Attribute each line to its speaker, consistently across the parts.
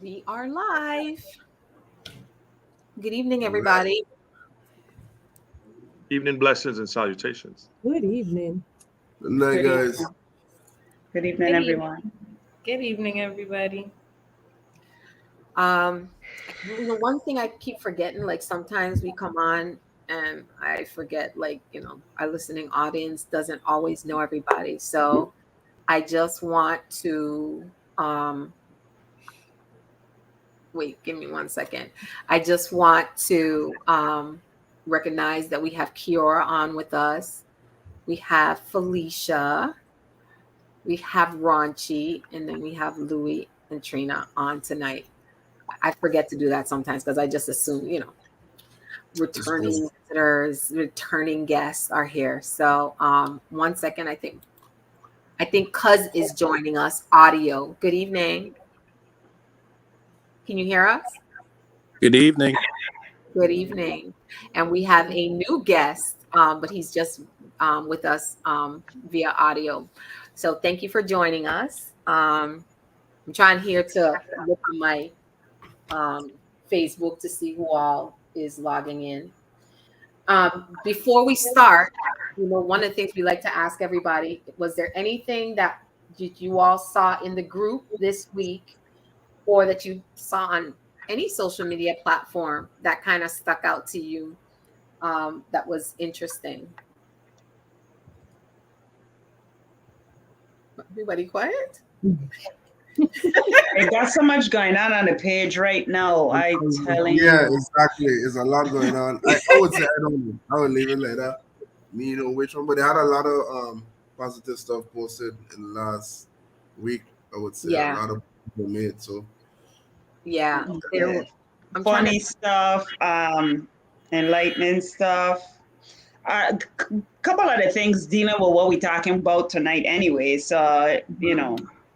Speaker 1: We are live. Good evening, everybody.
Speaker 2: Evening blessings and salutations.
Speaker 3: Good evening.
Speaker 4: Good night,
Speaker 5: Good
Speaker 4: guys.
Speaker 5: evening. Good evening, everyone.
Speaker 6: Good evening, everybody.
Speaker 1: Um, one thing I keep forgetting, like sometimes we come on and I forget, like, our listening audience doesn't always know everybody. So I just want to wait, give me 1 second. I just want to recognize that we have Kiora on with us. We have Felicia. We have Ronchi, and then we have Louie and Trina on tonight. I forget to do that sometimes because I just assume, returning visitors, returning guests are here. So 1 second, I think Cuz is joining us audio. Good evening. Can you hear us?
Speaker 7: Good evening.
Speaker 1: Good evening. And we have a new guest, but he's just with us via audio. So thank you for joining us. I'm trying here to look on my Facebook to see who all is logging in. Before we start, one of the things we like to ask everybody, was there anything that you all saw in the group this week or that you saw on any social media platform that kind of stuck out to you that was interesting? Everybody quiet?
Speaker 5: They got so much going on the page right now. I telling you.
Speaker 4: Yeah, exactly. There's a lot going on. I would say I don't know. I would leave it like that. Me, which one, but they had a lot of positive stuff posted in the last week. I would say
Speaker 1: Yeah.
Speaker 4: a lot of people made. So
Speaker 1: Yeah.
Speaker 5: Funny stuff, enlightening stuff. A couple of the things dealing with what we're talking about tonight anyway. So,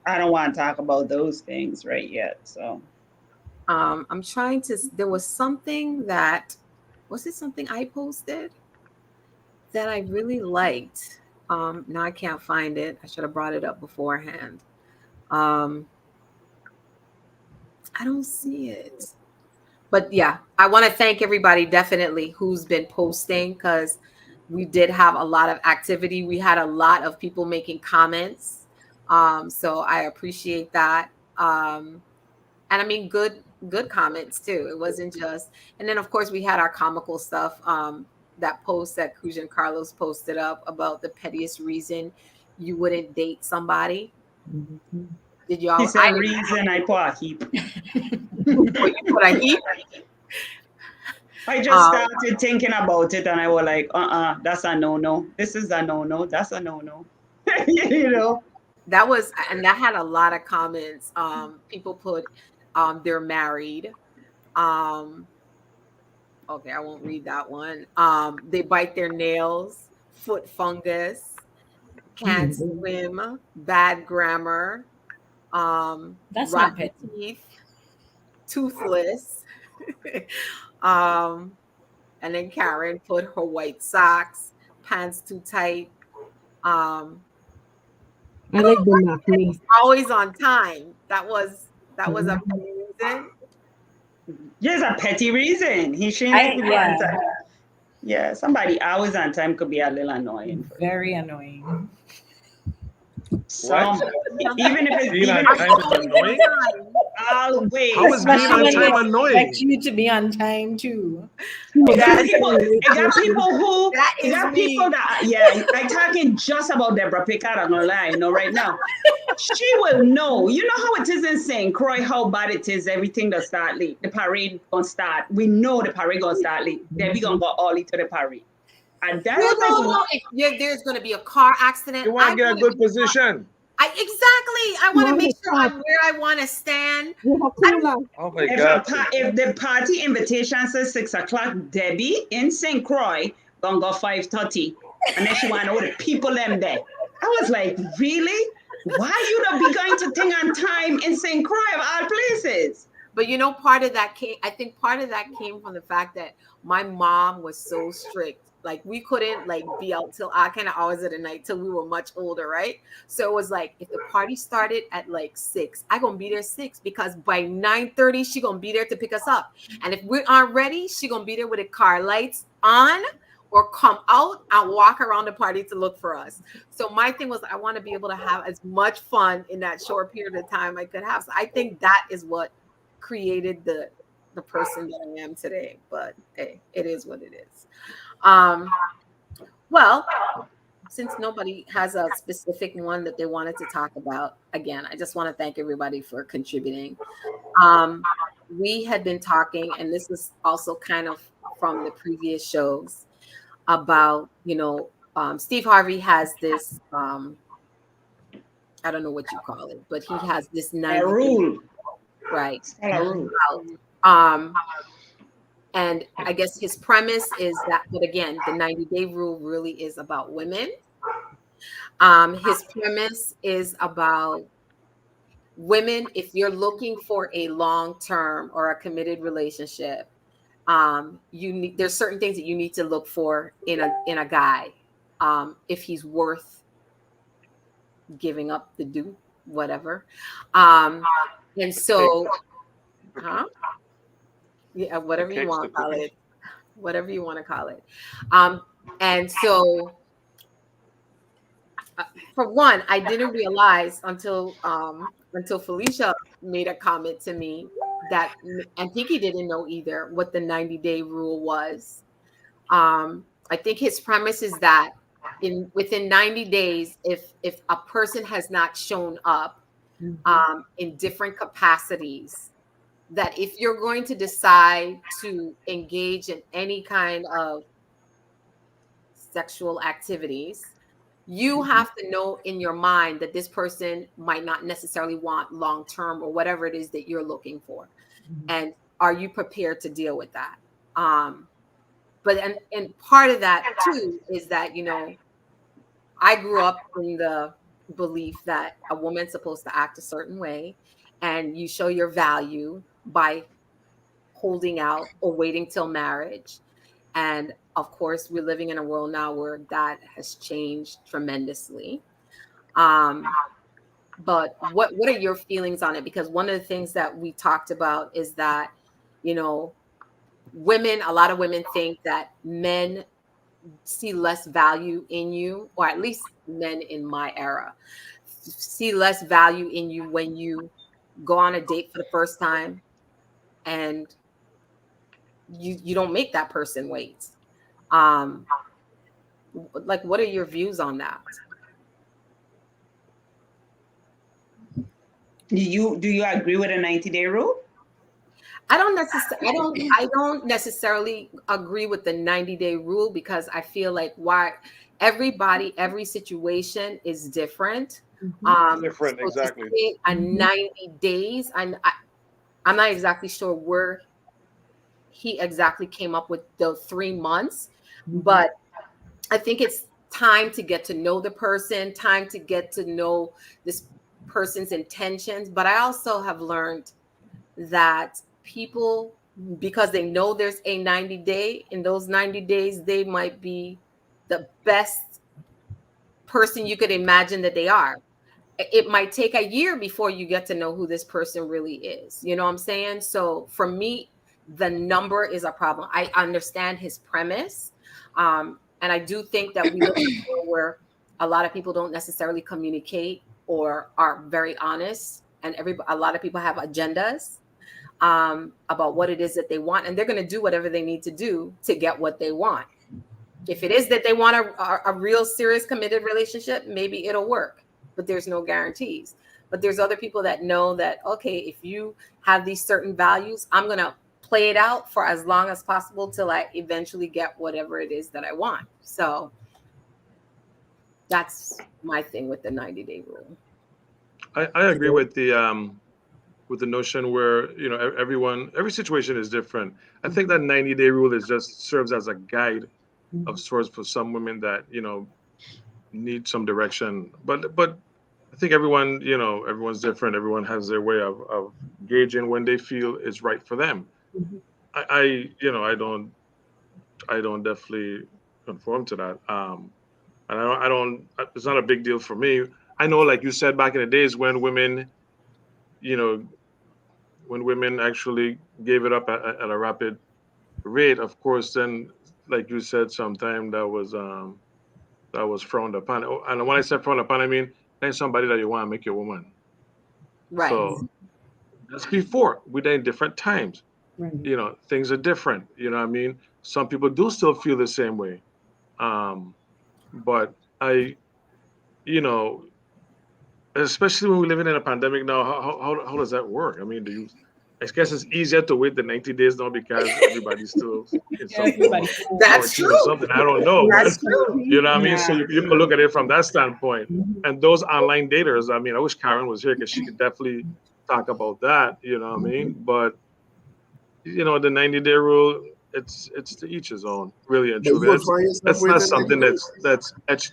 Speaker 5: I don't want to talk about those things right yet. So
Speaker 1: I'm trying to, there was something was it something I posted that I really liked? Now I can't find it. I should have brought it up beforehand. I don't see it. But yeah, I want to thank everybody definitely who's been posting, because we did have a lot of activity. We had a lot of people making comments. So I appreciate that. And I mean, good comments too. It wasn't just, and then of course we had our comical stuff. That post that Kujan Carlos posted up about the pettiest reason you wouldn't date somebody.
Speaker 3: Mm-hmm.
Speaker 1: Did y'all?
Speaker 5: he said reason I put a heap.
Speaker 1: You put a heap?
Speaker 5: I just started thinking about it and I was like, that's a no-no. This is a no-no. That's a no-no.
Speaker 1: That was, and that had a lot of comments. People put they're married. Okay, I won't read that one. They bite their nails, foot fungus, can't swim, bad grammar,
Speaker 6: That's
Speaker 1: rotten
Speaker 6: not petty.
Speaker 1: teeth, toothless. And then Karen put her white socks, pants too tight.
Speaker 3: I like the acne.
Speaker 1: Always on time. That was a petty reason.
Speaker 5: Yes, a petty reason. He shouldn't be on time. Yeah, somebody always on time could be a little annoying.
Speaker 6: Very annoying.
Speaker 5: Some, even if it's
Speaker 2: Being on time is annoying?
Speaker 5: always.
Speaker 2: How is being on time annoying?
Speaker 6: Expect you to be on time too.
Speaker 5: It got people who
Speaker 1: That is me.
Speaker 5: I'm talking just about Deborah Pickard on line, right now. She will know. You know how it is in St. Croix, how bad it is, everything that start late. The parade gonna start. We know the parade gonna start late. Debbie gonna go early to the parade. And that's
Speaker 1: if there's gonna be a car accident.
Speaker 2: You want to get a good position.
Speaker 1: I want to make sure I'm where I want to stand.
Speaker 2: Oh my God.
Speaker 5: If the party invitation says 6:00, Debbie in St. Croix gonna go 5:30, and then she want to know the people them there. I was like, really? Why you don't be going to thing on time in St. Croix of all places?
Speaker 1: But part of that came from the fact that my mom was so strict Like we couldn't like be out till I kind of hours of the night till we were much older, right? So it was like if the party started at like 6, I gonna be there 6 because by 9:30 she gonna be there to pick us up. And if we aren't ready, she gonna be there with the car lights on or come out and walk around the party to look for us. So my thing was I want to be able to have as much fun in that short period of time I could have. So I think that is what created the person that I am today. But hey, it is what it is. Well, since nobody has a specific one that they wanted to talk about, again, I just want to thank everybody for contributing. We had been talking, and this is also kind of from the previous shows about, Steve Harvey has this, I don't know what you call it, but he has this 90
Speaker 5: rule.
Speaker 1: Right.
Speaker 5: A rule.
Speaker 1: And I guess his premise is that, but again, the 90-day rule really is about women. His premise is about women. If you're looking for a long-term or a committed relationship, there's certain things that you need to look for in a guy, if he's worth giving up the do whatever. And so, yeah, whatever you want to call it, whatever you want to call it. And so, for one, I didn't realize until Felicia made a comment to me that, and Pinky didn't know either, what the 90-day rule was. I think his premise is that within 90 days, if a person has not shown up in different capacities, that if you're going to decide to engage in any kind of sexual activities, you have to know in your mind that this person might not necessarily want long-term or whatever it is that you're looking for. And are you prepared to deal with that? But part of that too is that, I grew up in the belief that a woman's supposed to act a certain way, and you show your value by holding out or waiting till marriage. And of course, we're living in a world now where that has changed tremendously. But what are your feelings on it? Because one of the things that we talked about is that, a lot of women think that men see less value in you, or at least men in my era see less value in you when you go on a date for the first time and you don't make that person wait. Like, what are your views on that?
Speaker 5: Do you agree with a 90-day rule?
Speaker 1: I don't necessarily agree with the 90-day rule, because I feel like every situation is different.
Speaker 2: Different, exactly.
Speaker 1: A 90 days, I'm not exactly sure where he exactly came up with the 3 months, but I think it's time to get to know the person, time to get to know this person's intentions. But I also have learned that people, because they know there's a 90-day, in those 90 days, they might be the best person you could imagine that they are. It might take a year before you get to know who this person really is. You know what I'm saying? So for me, the number is a problem. I understand his premise. And I do think that we live in a world where a lot of people don't necessarily communicate or are very honest. And a lot of people have agendas about what it is that they want. And they're going to do whatever they need to do to get what they want. If it is that they want a real serious committed relationship, maybe it'll work. But there's no guarantees. But there's other people that know that, okay, if you have these certain values, I'm going to play it out for as long as possible till I eventually get whatever it is that I want. So that's my thing with the 90-day rule.
Speaker 2: I agree with the notion where, every situation is different. I think that 90-day rule serves as a guide of sorts for some women that, need some direction. But I think everyone's different. Everyone has their way of gauging when they feel it's right for them. I don't definitely conform to that. And I don't. It's not a big deal for me. I know, like you said, back in the days when women, you know, when women actually gave it up at a rapid rate, of course, then, like you said, sometime that was frowned upon. Oh, and when I say frowned upon, I mean then somebody that you want to make your woman.
Speaker 1: Right.
Speaker 2: So that's before. We're in different times.
Speaker 3: Right.
Speaker 2: You know, things are different. You know what I mean? Some people do still feel the same way. But you know, especially when we're living in a pandemic now, how does that work? I mean, I guess it's easier to wait the 90 days now because everybody's still in some form
Speaker 6: Everybody.
Speaker 2: of
Speaker 1: That's
Speaker 2: quarantine or
Speaker 1: true.
Speaker 2: something. I don't know.
Speaker 1: That's
Speaker 2: But,
Speaker 1: true.
Speaker 2: you know what I mean? So
Speaker 5: Yeah.
Speaker 2: you can look at it from that standpoint.
Speaker 3: Mhm.
Speaker 2: And those online daters, I mean, I wish Karen was here because she could definitely talk about that, you know what I mean? But, you know, the 90-day rule, it's to each his own, really and
Speaker 4: But you
Speaker 2: truly.
Speaker 4: would find yourself
Speaker 2: That's not
Speaker 4: waiting
Speaker 2: something
Speaker 4: 90 days.
Speaker 2: that's etched.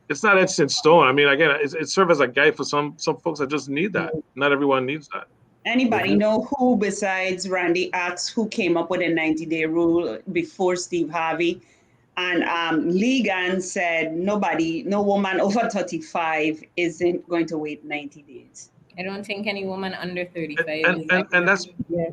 Speaker 2: It's not etched in stone. I mean, again, it serves as a guide for some folks that just need that. Not everyone needs that.
Speaker 5: Anybody
Speaker 4: Mhm.
Speaker 5: know who besides Randy Axe who came up with a 90-day rule before Steve Harvey? And Ligon said no woman over 35 isn't going to wait 90 days.
Speaker 6: I don't think any woman under 35
Speaker 2: And
Speaker 6: is
Speaker 2: and, and that's
Speaker 3: Yeah.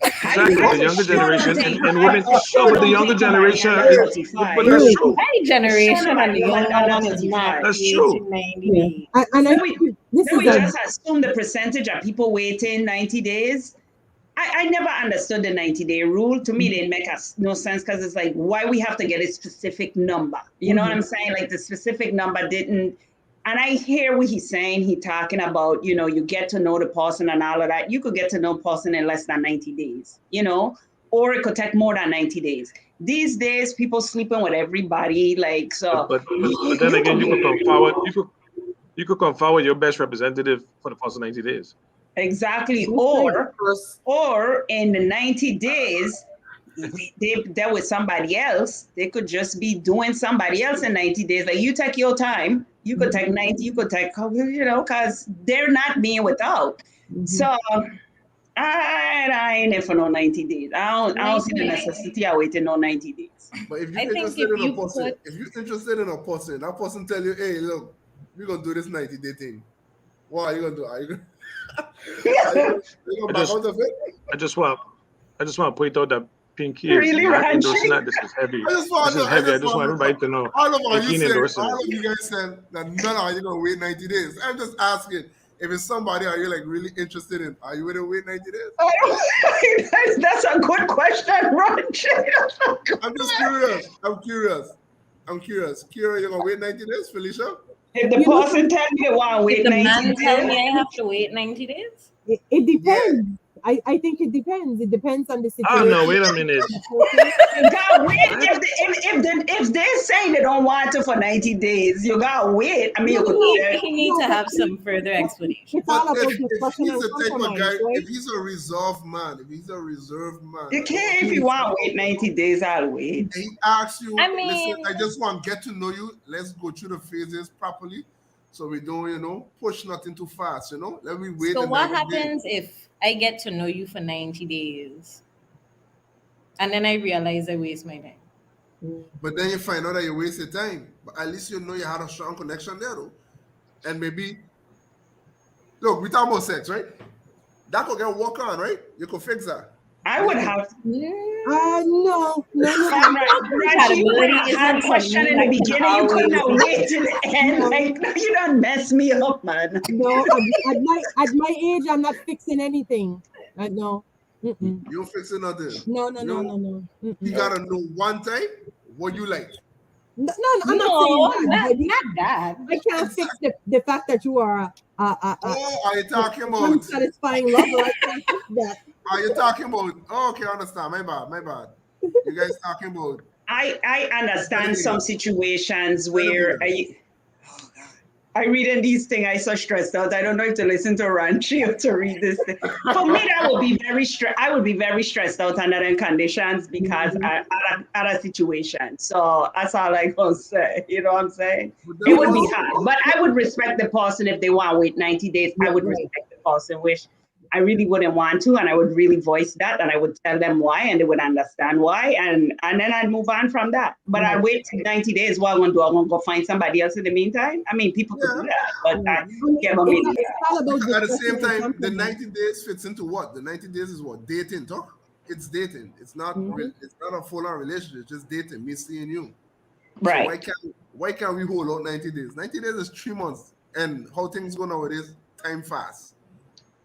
Speaker 2: exactly the younger generation and women.
Speaker 5: I sure
Speaker 2: But the
Speaker 5: don't
Speaker 2: younger
Speaker 5: think nobody
Speaker 2: generation
Speaker 5: under
Speaker 2: is.
Speaker 5: 35.
Speaker 2: But that's
Speaker 3: Really?
Speaker 2: true.
Speaker 6: my generation and the
Speaker 5: Woman
Speaker 6: younger
Speaker 5: under
Speaker 6: one is not
Speaker 5: 35.
Speaker 2: That's true.
Speaker 6: waiting 90
Speaker 3: Yeah.
Speaker 6: days.
Speaker 3: And I
Speaker 5: Then we,
Speaker 3: think this
Speaker 5: then
Speaker 3: is
Speaker 5: we
Speaker 3: a
Speaker 5: just assume the percentage of people waiting 90 days. I never understood the 90-day rule. To me, it didn't make no sense because it's like, why we have to get a specific number? You know what I'm saying? Like the specific number didn't. And I hear what he's saying. He talking about, you know, you get to know the person and all of that. You could get to know a person in less than 90 days, you know, or it could take more than 90 days. These days, people sleeping with everybody. Like, so.
Speaker 2: But then again, you could come forward. You could come forward your best representative for the first 90 days.
Speaker 5: Exactly.
Speaker 3: That's right.
Speaker 5: Or in the 90 days, they're with somebody else. They could just be doing somebody else in 90 days. Like you take your time. You could take 90, you could take, you know, because they're not being without. So I ain't in for no 90 days. I don't see the necessity of waiting no 90 days.
Speaker 4: But if
Speaker 6: I
Speaker 4: you're
Speaker 6: think
Speaker 4: interested
Speaker 6: if
Speaker 4: in a
Speaker 6: you
Speaker 4: person,
Speaker 6: put-
Speaker 4: if you're interested in a person, that person tell you, hey, look, we're gonna do this 90-day thing. What are you gonna do? Are you gonna back out of it?
Speaker 2: I just want to point out that Pinky is
Speaker 5: Really,
Speaker 2: not
Speaker 5: Ranjit?
Speaker 2: endorsing that. This is heavy.
Speaker 4: I just want
Speaker 2: This is heavy. I just want everybody to know.
Speaker 4: all of
Speaker 2: Pinky ain't endorsing
Speaker 4: all
Speaker 2: it.
Speaker 4: of you guys said that none of you gonna wait 90 days. I'm just asking if it's somebody are you like really interested in, are you gonna wait 90 days?
Speaker 5: That's a good question, Roger.
Speaker 4: I'm just curious. I'm curious. Kira, you gonna wait 90 days, Felicia?
Speaker 5: If the person tell me they want to wait
Speaker 6: If the
Speaker 5: 90
Speaker 6: man tell me
Speaker 5: days,
Speaker 6: I have to wait 90 days?
Speaker 3: It depends. I think it depends. It depends on the
Speaker 2: Oh
Speaker 3: situation.
Speaker 2: no! Wait a minute.
Speaker 5: you gotta wait. If they're saying they don't want it for 90 days, you gotta wait. I mean, you could.
Speaker 6: He needs to have some further explanation.
Speaker 3: It's all
Speaker 4: But
Speaker 3: about
Speaker 4: if
Speaker 3: discussion
Speaker 4: he's
Speaker 3: and
Speaker 4: the type of
Speaker 3: compromise,
Speaker 4: guy,
Speaker 3: right?
Speaker 4: if he's a reserved man,
Speaker 5: You can't if you want to wait 90 days. I'll wait.
Speaker 4: and he asks you,
Speaker 6: I mean-
Speaker 4: listen, I just want to get to know you. Let's go through the phases properly. So we don't, you know, push nothing too fast, you know. Let me wait.
Speaker 6: So
Speaker 4: the
Speaker 6: what
Speaker 4: 90 days.
Speaker 6: happens if I get to know you for 90 days and then I realize I waste my time?
Speaker 4: But then you find out that you wasted time. But at least you know you had a strong connection there, though. And maybe, look, we talk about sex, right? That could get work on, right? You could fix that.
Speaker 5: I would have.
Speaker 3: No.
Speaker 5: Raji, you had a question in the beginning. You couldn't have waited to the end.
Speaker 3: No.
Speaker 5: Like, no, you done mess me up, man.
Speaker 3: No, at my age, I'm not fixing anything. No. Mm-mm.
Speaker 4: You don't fix it nothing.
Speaker 3: No.
Speaker 4: You
Speaker 3: Mm-mm.
Speaker 4: gotta know one time what you like.
Speaker 3: No, I'm
Speaker 6: No,
Speaker 3: not saying that.
Speaker 6: not that.
Speaker 3: I can't fix the fact that you are a
Speaker 4: Oh, are you talking about?
Speaker 3: unsatisfying lover. I can't fix that.
Speaker 4: Are you talking about? Oh, okay, I understand. My bad. You guys talking about?
Speaker 5: I understand some situations where I reading these things, I so stressed out. I don't know if to listen to Ranchi or to read this thing. For me, that would be I would be very stressed out under them conditions because at a situation. So that's all I gonna say. You know what I'm saying? It would be hard. But I would respect the person if they want to wait 90 days. I would respect the person which I really wouldn't want to, and I would really voice that, and I would tell them why, and they would understand why, and then I'd move on from that. But I'd wait 90 days. What I'm gonna do? I'm gonna go find somebody else in the meantime. I mean, people could do that, but I can't me.
Speaker 3: It's all about
Speaker 4: At the same
Speaker 3: discussing
Speaker 4: time, the
Speaker 3: something.
Speaker 4: 90 days fits into what? The 90 days is what? Dating, talk. It's dating. It's not it's not a full-on relationship. It's just dating. Me seeing you.
Speaker 5: Right.
Speaker 4: So why can't we hold out 90 days? 90 days is 3 months. And how things go nowadays, time fast.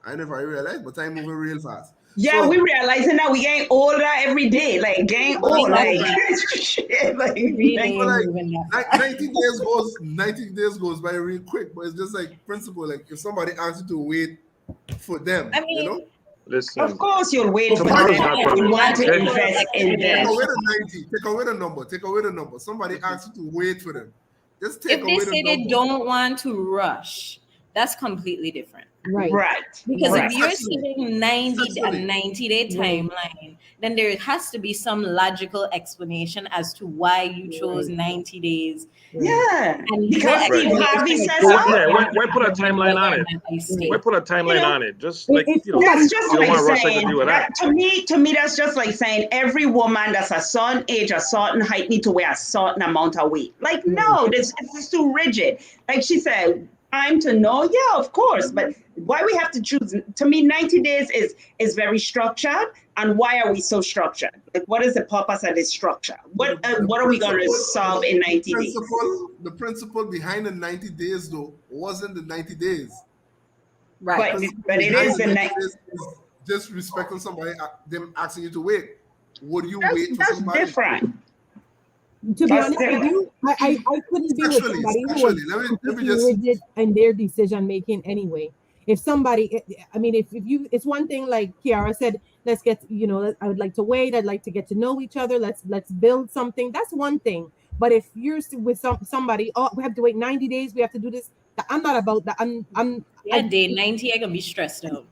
Speaker 4: I don't know if I realize, but time moving real fast.
Speaker 5: Yeah,
Speaker 4: so,
Speaker 5: we realizing that we getting older every day. Like getting old. Like, shit, like
Speaker 6: Really
Speaker 4: like
Speaker 6: moving that
Speaker 4: 90 days goes by real quick. But it's just like principle. Like if somebody asks you to wait for them,
Speaker 6: I mean,
Speaker 4: you know?
Speaker 2: Listen,
Speaker 5: of course you'll wait for
Speaker 2: tomorrow's
Speaker 5: them
Speaker 2: not
Speaker 5: if you want to
Speaker 2: promised.
Speaker 5: invest in
Speaker 4: Take
Speaker 5: them.
Speaker 4: away the 90. Take away the number. Take away the number. Somebody asks you to wait for them. Just take
Speaker 6: if they
Speaker 4: away
Speaker 6: say
Speaker 4: the
Speaker 6: they
Speaker 4: number.
Speaker 6: don't want to rush, that's completely different.
Speaker 3: Right.
Speaker 6: Because
Speaker 5: Right.
Speaker 6: if you're setting 90 a
Speaker 4: Sexually.
Speaker 6: 90-day timeline, then there has to be some logical explanation as to why you chose 90 days.
Speaker 5: Yeah.
Speaker 6: And
Speaker 5: Because
Speaker 2: Right.
Speaker 5: Steve Harvey says
Speaker 2: So
Speaker 5: so.
Speaker 2: why put a timeline on it? Why put a timeline on it? Just like
Speaker 3: It's
Speaker 5: That's just
Speaker 2: you don't
Speaker 5: like
Speaker 2: want to rush like to
Speaker 5: saying
Speaker 2: do with that.
Speaker 5: to me that's just like saying every woman that's a certain age, a certain height need to wear a certain amount of weight. Like no, it's just too rigid. Like she said, time to know, yeah, of course, but why we have to choose? To me, 90 days is very structured. And why are we so structured? Like, what is the purpose of this structure? What are we going to solve in 90 days?
Speaker 4: The principle behind the 90 days, though, wasn't the 90 days.
Speaker 1: Right.
Speaker 5: But it is the
Speaker 4: 90 days is just respecting somebody, them asking you to wait. Would you wait for
Speaker 5: that's
Speaker 4: somebody?
Speaker 5: different.
Speaker 3: To be
Speaker 5: That's
Speaker 3: honest with you, I couldn't be with
Speaker 4: Sexually,
Speaker 3: somebody who
Speaker 4: sexually.
Speaker 3: was
Speaker 4: Let me
Speaker 3: completely
Speaker 4: just-
Speaker 3: rigid in their decision making anyway. If somebody, I mean, if you, it's one thing like Kiara said, let's get, I would like to wait. I'd like to get to know each other. Let's build something. That's one thing. But if you're with somebody, oh, we have to wait 90 days. We have to do this. I'm not about that.
Speaker 6: Day 90, I can be stressed out.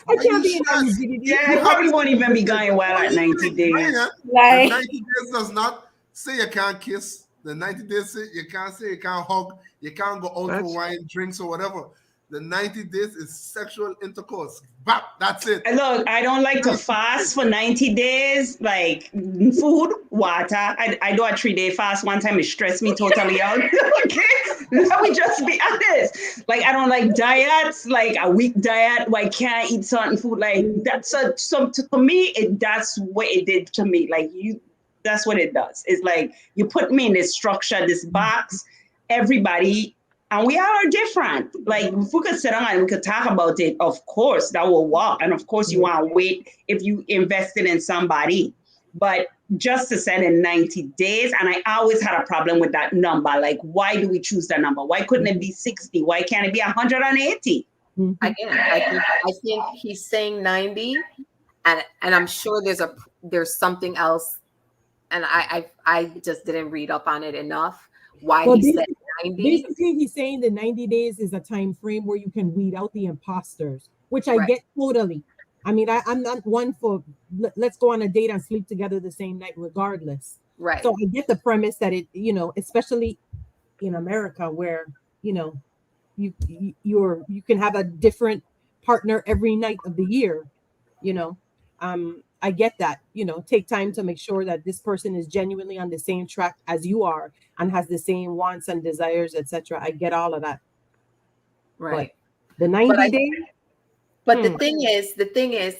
Speaker 3: I can't be in that
Speaker 4: stressed?
Speaker 3: rigidity.
Speaker 5: Yeah, it probably won't even be going well at 90 days.
Speaker 4: The
Speaker 6: Like
Speaker 4: 90 days does not say you can't kiss. The 90 days say you can't hug, you can't go out for wine, drinks, or whatever. The 90 days is sexual intercourse. Bap, that's it.
Speaker 5: And look, I don't like to fast for 90 days, like food, water. I do a 3-day fast one time. It stressed me totally out. Okay, let me just be honest. Like I don't like diets, like a weak diet where I can't eat certain food. Like that's for me, that's what it did to me. Like that's what it does. It's like you put me in this structure, this box. Everybody. And we all are different. Like if we could sit down and we could talk about it, of course that will work. And of course you want to wait if you invested in somebody. But just to set in 90 days, and I always had a problem with that number. Like, why do we choose that number? Why couldn't it be 60? Why can't it be 180?
Speaker 1: Again, I think he's saying 90, and I'm sure there's something else, and I just didn't read up on it enough. Why he said 90?
Speaker 3: Basically, he's saying the 90 days is a time frame where you can weed out the imposters, which I get totally. I mean, I'm not one for let's go on a date and sleep together the same night, regardless.
Speaker 1: Right.
Speaker 3: So I get the premise that it, especially in America, where you can have a different partner every night of the year. I get that, take time to make sure that this person is genuinely on the same track as you are and has the same wants and desires, etc. I get all of that.
Speaker 1: Right.
Speaker 3: But the 90 days.
Speaker 1: But the thing is,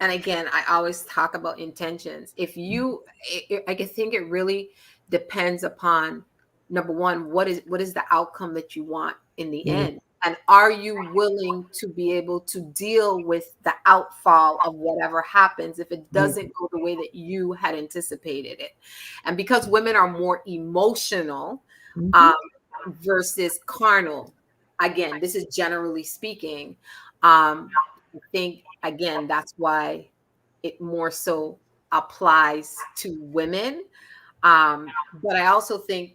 Speaker 1: and again, I always talk about intentions. I think it really depends upon, number one, what is the outcome that you want in the end? And are you willing to be able to deal with the outfall of whatever happens if it doesn't go the way that you had anticipated it? And because women are more emotional versus carnal, again, this is generally speaking, I think, again, that's why it more so applies to women. But I also think,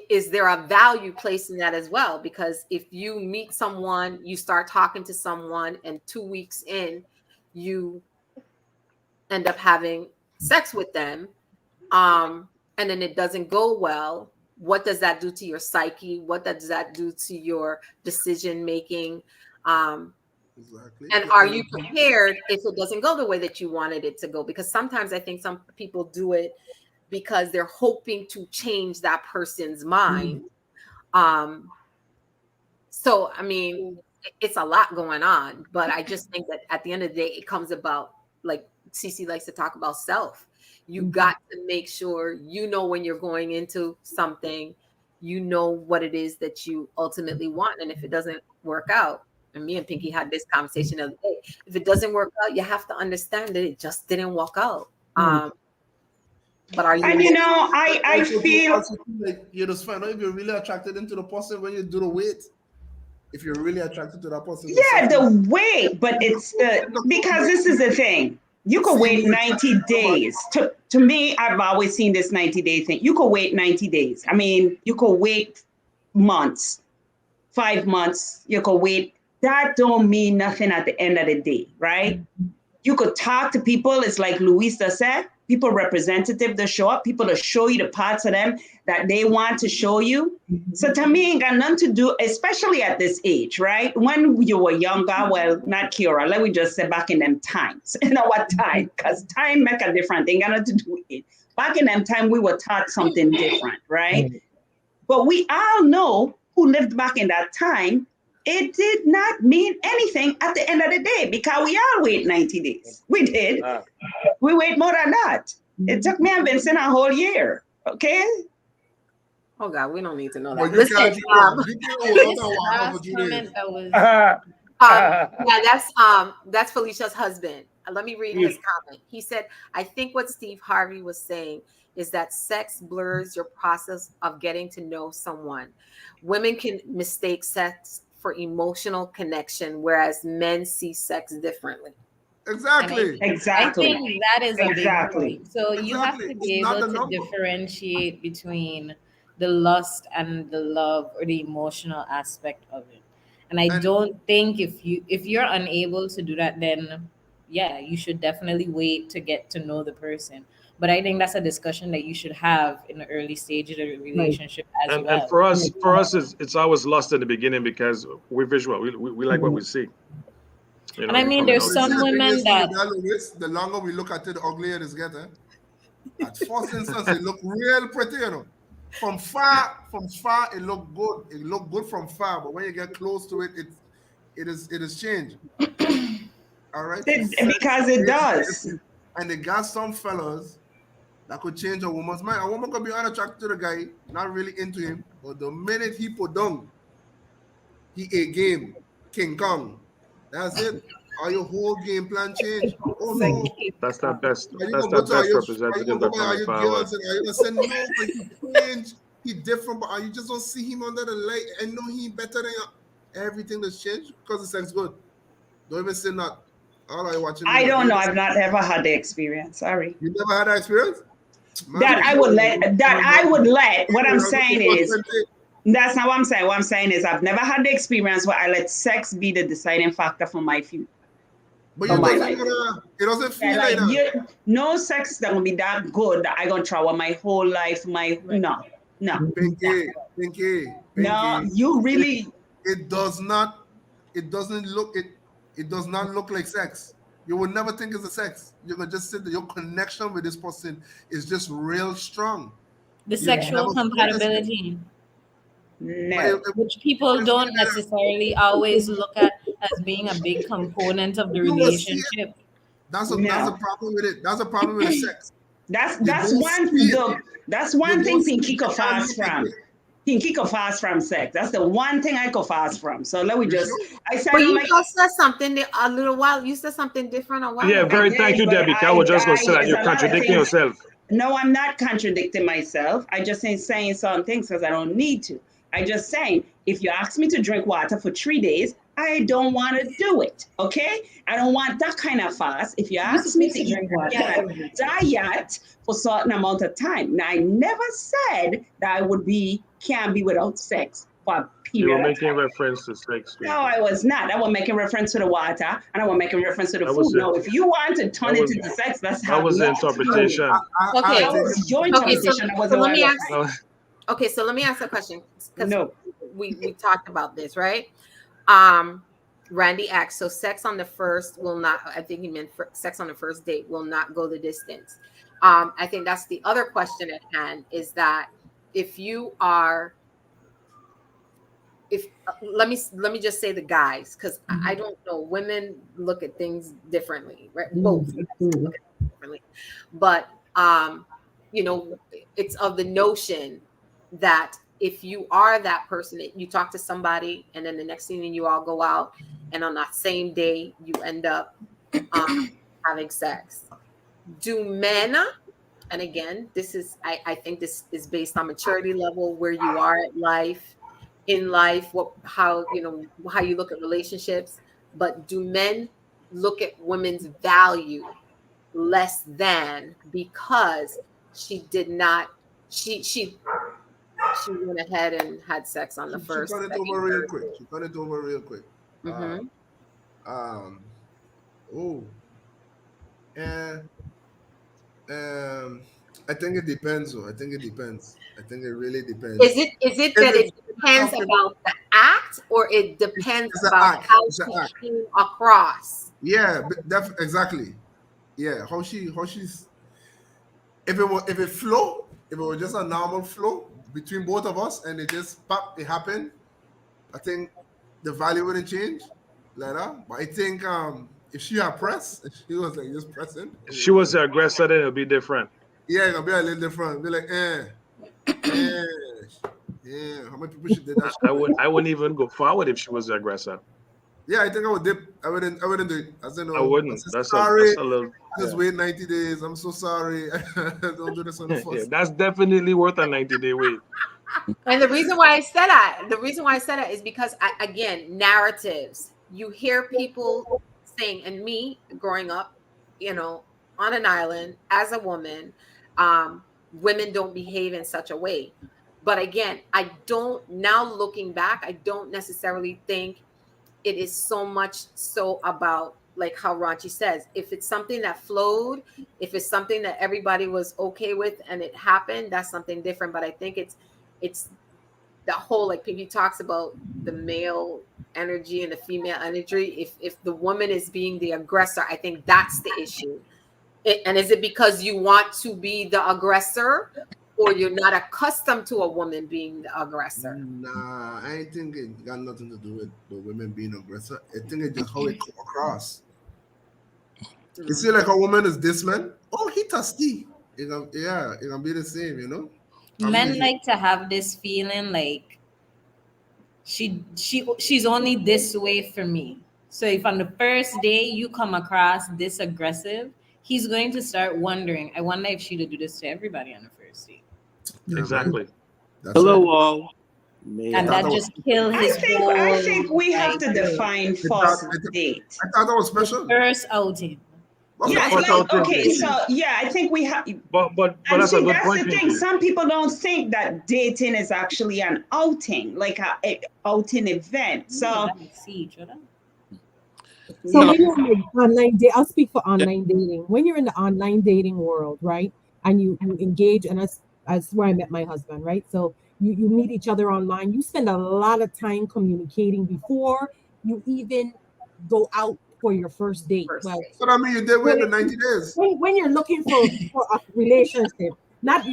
Speaker 1: is there a value placed in that as well? Because if you meet someone, you start talking to someone, and 2 weeks in, you end up having sex with them, and then it doesn't go well, what does that do to your psyche? What does that do to your decision making?
Speaker 4: Exactly.
Speaker 1: And are you prepared if it doesn't go the way that you wanted it to go? Because sometimes I think some people do it because they're hoping to change that person's mind. So, I mean, it's a lot going on, but I just think that at the end of the day, it comes about, like Cece likes to talk about, self. You got to make sure you know when you're going into something, you know what it is that you ultimately want. And if it doesn't work out, and me and Pinky had this conversation the other day, if it doesn't work out, you have to understand that it just didn't work out. But are you?
Speaker 5: And I feel
Speaker 4: also like you just find out if you're really attracted into the person when you do the weight. If you're really attracted to that person,
Speaker 5: the weight, but it's because this is the thing. You could wait 90 days. To me, I've always seen this 90-day thing. You could wait 90 days. I mean, you could wait months, 5 months. You could wait. That don't mean nothing at the end of the day, right? You could talk to people. It's like Louisa said, people representative to show up, people to show you the parts of them that they want to show you. So to me, it got nothing to do, especially at this age, right? When you were younger, well, not Kiora, let me just say back in them times. You know what time? Because time make a different thing, got nothing to do with it. Back in them time, we were taught something different, right? But we all know who lived back in that time, it did not mean anything at the end of the day because we all wait 90 days. We did. We wait more than that. It took me and Vincent a whole year. Okay?
Speaker 1: Oh God, we don't need to know
Speaker 4: But
Speaker 1: that.
Speaker 4: you
Speaker 1: Listen,
Speaker 6: Last comment that was
Speaker 1: yeah, that's Felicia's husband. Let me read his comment. He said, I think what Steve Harvey was saying is that sex blurs your process of getting to know someone. Women can mistake sex for emotional connection, whereas men see sex differently.
Speaker 4: Exactly.
Speaker 6: I think that is a big point. So you have to be
Speaker 4: It's not
Speaker 6: able
Speaker 4: the
Speaker 6: to
Speaker 4: number.
Speaker 6: differentiate between the lust and the love or the emotional aspect of it. And I don't think if you're unable to do that, then yeah, you should definitely wait to get to know the person. But I think that's a discussion that you should have in the early stage of the relationship as
Speaker 2: And
Speaker 6: well.
Speaker 2: for us, it's always lost in the beginning because we're visual. We like what we see. You know,
Speaker 6: And I mean, there's some women that
Speaker 4: The longer we look at it, the uglier it's getting. At first instance, it look real pretty, you know. From far, it look good. It look good from far, but when you get close to it, it is changed. All right,
Speaker 5: Because it does.
Speaker 4: And they got some fellas that could change a woman's mind. A woman could be unattracted to the guy, not really into him, but the minute he put down, he a game, King Kong. That's it. All your whole game plan change. Oh no.
Speaker 2: that's that best
Speaker 4: Are you gonna go to
Speaker 2: representative that coming forward.
Speaker 4: girls and are you gonna say no, but he changed, he different, but are you just gonna see him under the light and know he better than you? Everything that's changed because the sex good. Don't even say that. All I watching.
Speaker 5: I don't know. I've not ever had the experience. Sorry.
Speaker 4: You never had that experience? Man,
Speaker 5: That I would let. What I'm saying is that's not what I'm saying. What I'm saying is I've never had the experience where I let sex be the deciding factor for my future.
Speaker 4: But
Speaker 5: For my
Speaker 4: it
Speaker 5: life.
Speaker 4: doesn't feel like that.
Speaker 5: No sex is gonna be that good that I gonna travel my whole life. No.
Speaker 4: Pinky.
Speaker 5: No, you really.
Speaker 4: It does not look like sex. You would never think it's a sex. You're gonna just say that your connection with this person is just real strong.
Speaker 6: the sexual compatibility,
Speaker 5: No.
Speaker 6: which people don't necessarily always look at as being a big component of the relationship.
Speaker 4: That's a problem with it. That's a problem with the sex.
Speaker 5: That's one thing Pinky could fast from. Pinky could fast from sex. That's the one thing I could fast from. So let me just. I said.
Speaker 1: But you just said something a little while. You said something different a while.
Speaker 2: Yeah, very. Thank you, Debbie. I was just gonna say that you're contradicting yourself.
Speaker 5: No, I'm not contradicting myself. I just ain't saying certain things because I don't need to. I just saying if you ask me to drink water for 3 days, I don't want to do it. Okay, I don't want that kind of fast. If you ask me to drink water, diet for a certain amount of time. Now I never said that I can't be without sex for a period.
Speaker 2: You were making reference to sex.
Speaker 5: No, I was not. I was making reference to the water, and I was making reference to the food. No, if you want to turn it into sex, that's how.
Speaker 2: That was the interpretation.
Speaker 1: Okay,
Speaker 5: that was your interpretation.
Speaker 1: So let me ask a question.
Speaker 5: No,
Speaker 1: we talked about this, right? Randy asks, so sex on the first will not, I think he meant sex on the first date will not go the distance. I think that's the other question at hand, is that if you are, if let me just say the guys, because I don't know, women look at things differently, right? Both look at things differently. But you know, it's of the notion that if you are that person, you talk to somebody and then the next thing you all go out, and on that same day you end up having sex. Do men, and again, this is I think this is based on maturity level, where you are at life, in life, what, how, you know, how you look at relationships, but do men look at women's value less than because she did not, she went ahead and had sex on the
Speaker 4: She
Speaker 1: first,
Speaker 4: cut it
Speaker 1: second,
Speaker 4: over real
Speaker 1: third
Speaker 4: quick.
Speaker 1: date?
Speaker 4: She cut it over real quick.
Speaker 1: Mhm.
Speaker 4: Um, oh, and I think it depends. Though I think it depends. I think it really depends.
Speaker 1: Is it
Speaker 4: If
Speaker 1: that
Speaker 4: it's
Speaker 1: it depends
Speaker 4: talking,
Speaker 1: about the act, or it depends
Speaker 4: it's an
Speaker 1: about
Speaker 4: act.
Speaker 1: how
Speaker 4: It's an
Speaker 1: she
Speaker 4: act.
Speaker 1: came across?
Speaker 4: Yeah, exactly. Yeah, how she's, if it flow, if it was just a normal flow between both of us and it just pop, it happened, I think the value wouldn't change later. But I think if she had press, if she was like just pressing,
Speaker 2: If she was the aggressor, then it'll be different.
Speaker 4: yeah, it'll be a little different. Be like, eh, yeah. How many people she did that shit with?
Speaker 2: I wouldn't even go forward if she was the aggressor.
Speaker 4: Yeah, I think I would dip. I wouldn't do it. I said
Speaker 2: I
Speaker 4: no. I
Speaker 2: wouldn't.
Speaker 4: said
Speaker 2: That's
Speaker 4: sorry.
Speaker 2: a little,
Speaker 4: Just
Speaker 2: yeah.
Speaker 4: wait 90 days. I'm so sorry. Don't do this on the
Speaker 2: Yeah,
Speaker 4: first.
Speaker 2: that's definitely worth a 90-day wait.
Speaker 1: And the reason why I said that, is because again, narratives. You hear people saying, and me growing up, you know, on an island as a woman, women don't behave in such a way. But again, I don't, now looking back, I don't necessarily think it is so much so about, like how Ranchi says, if it's something that flowed, if it's something that everybody was okay with and it happened, that's something different. But I think it's the whole, like Pinky talks about the male energy and the female energy. If the woman is being the aggressor, I think that's the issue. And is it because you want to be the aggressor, or you're not accustomed to a woman being the aggressor?
Speaker 4: Nah, I ain't think it got nothing to do with the women being aggressive. I think it's just how it come across. You see, like a woman is this man. Oh, he thirsty. Yeah, it can be the same, you know.
Speaker 6: Men like to have this feeling like she's only this way for me. So if on the first day you come across this aggressive, he's going to start wondering, I wonder if she'd do this to everybody on the first date.
Speaker 4: Yeah,
Speaker 2: Exactly.
Speaker 4: right. That's
Speaker 7: Hello,
Speaker 4: right.
Speaker 7: all.
Speaker 6: And that just kill his whole,
Speaker 5: I think we have to
Speaker 6: like,
Speaker 5: define
Speaker 4: I
Speaker 5: first
Speaker 4: thought,
Speaker 5: date.
Speaker 4: I thought that was
Speaker 6: the
Speaker 4: special.
Speaker 6: first outing.
Speaker 4: What's
Speaker 2: The
Speaker 5: Yeah,
Speaker 2: first
Speaker 5: it's like,
Speaker 2: outing
Speaker 5: okay,
Speaker 2: thing.
Speaker 5: so yeah, I think we have,
Speaker 2: But
Speaker 5: and
Speaker 2: that's a
Speaker 5: see,
Speaker 2: good
Speaker 5: that's
Speaker 2: point,
Speaker 5: the thing.
Speaker 2: Pinky.
Speaker 5: Some people don't think that dating is actually an outing, like a outing event. So
Speaker 6: See each other.
Speaker 3: So
Speaker 5: yeah.
Speaker 3: when you're in the online date, I'll speak for online dating. When you're in the online dating world, right, and you engage, and that's where I met my husband, right? So you meet each other online. You spend a lot of time communicating before you even go out for your first date.
Speaker 1: First
Speaker 3: Well,
Speaker 1: date.
Speaker 4: So that means you did wait the 90 days.
Speaker 3: when you're looking for a relationship, not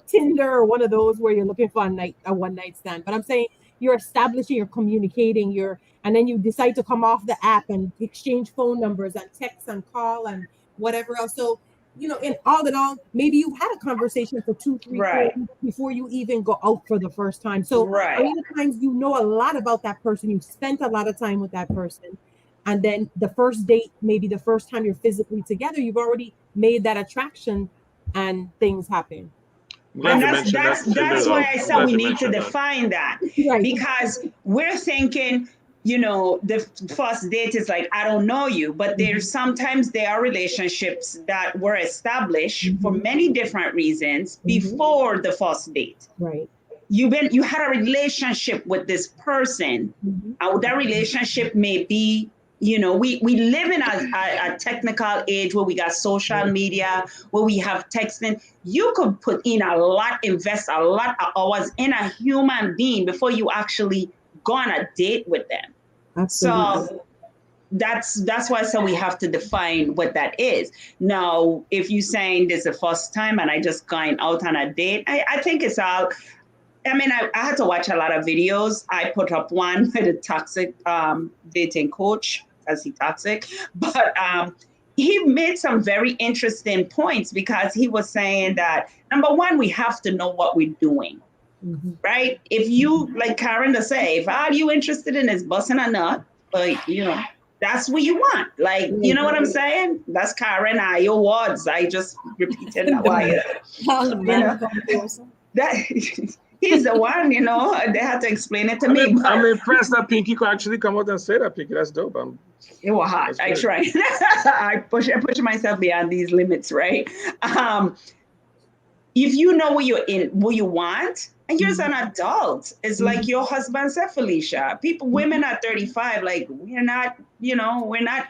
Speaker 3: Tinder or one of those where you're looking for a one night stand, but I'm saying you're establishing, you're communicating, and then you decide to come off the app and exchange phone numbers and text and call and whatever else. So in all, maybe you had a conversation for 2, 3, 4
Speaker 5: Right,
Speaker 3: weeks before you even go out for the first time. So a
Speaker 5: right.
Speaker 3: lot of times you know a lot about that person. You've spent a lot of time with that person. And then the first date, maybe the first time you're physically together, you've already made that attraction and things happen.
Speaker 2: I'm glad
Speaker 5: And
Speaker 2: you
Speaker 3: That's
Speaker 2: mentioned that,
Speaker 5: that's
Speaker 2: Tinder,
Speaker 5: why
Speaker 2: though.
Speaker 5: I
Speaker 2: I'm
Speaker 5: said
Speaker 2: glad
Speaker 5: we
Speaker 2: you
Speaker 5: need to
Speaker 2: mentioned that.
Speaker 5: define that,
Speaker 3: right.
Speaker 5: because we're thinking, the first date is like, I don't know you, but there are relationships that were established for many different reasons before the first date.
Speaker 3: Right.
Speaker 5: You had a relationship with this person. That relationship may be, we live in a technical age where we got social media, where we have texting. You could invest a lot of hours in a human being before you actually go on a date with them.
Speaker 3: Absolutely.
Speaker 5: So that's why I said we have to define what that is. Now, if you're saying this is the first time and I just going out on a date, I think it's all. I mean, I had to watch a lot of videos. I put up one with a toxic dating coach, as he toxic, but he made some very interesting points because he was saying that number one, we have to know what we're doing.
Speaker 3: Mm-hmm.
Speaker 5: Right? If you, like Karen to say, if all you interested in is busting a nut, like, you know, that's what you want. Like, you know what I'm saying? That's Karen, your words. I just repeated that why.
Speaker 6: All the
Speaker 5: You
Speaker 6: man
Speaker 5: know,
Speaker 6: come closer.
Speaker 5: that he's the one, you know, they had to explain it to me. But
Speaker 2: I'm impressed that Pinky could actually come out and say that, Pinky. That's dope.
Speaker 5: it was hot.
Speaker 2: That's
Speaker 5: I
Speaker 2: good.
Speaker 5: tried. I push myself beyond these limits, right? If you know what you're in, what you want, and you're an adult, it's like your husband said, Felicia. Women at 35, like we're not, you know, we're not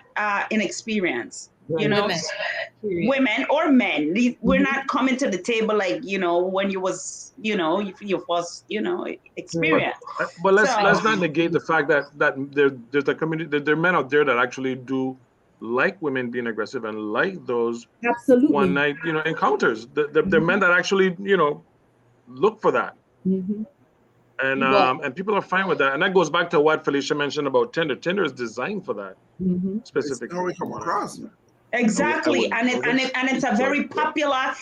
Speaker 5: inexperienced. You know,
Speaker 6: Women. Period.
Speaker 5: women or men, we're not coming to the table like, you know, when you was, you know, your first, you know, experience.
Speaker 2: But let's
Speaker 5: So-
Speaker 2: not negate the fact that there's a community, there are men out there that actually do like women being aggressive and like those
Speaker 3: Absolutely.
Speaker 2: one night, you know, encounters. The men that actually, you know, look for that.
Speaker 3: Mm-hmm.
Speaker 2: And people are fine with that. And that goes back to what Felicia mentioned about Tinder. Tinder is designed for that
Speaker 3: Mm-hmm.
Speaker 4: It's
Speaker 2: specifically.
Speaker 4: how we come across.
Speaker 5: Exactly, and it's a very popular,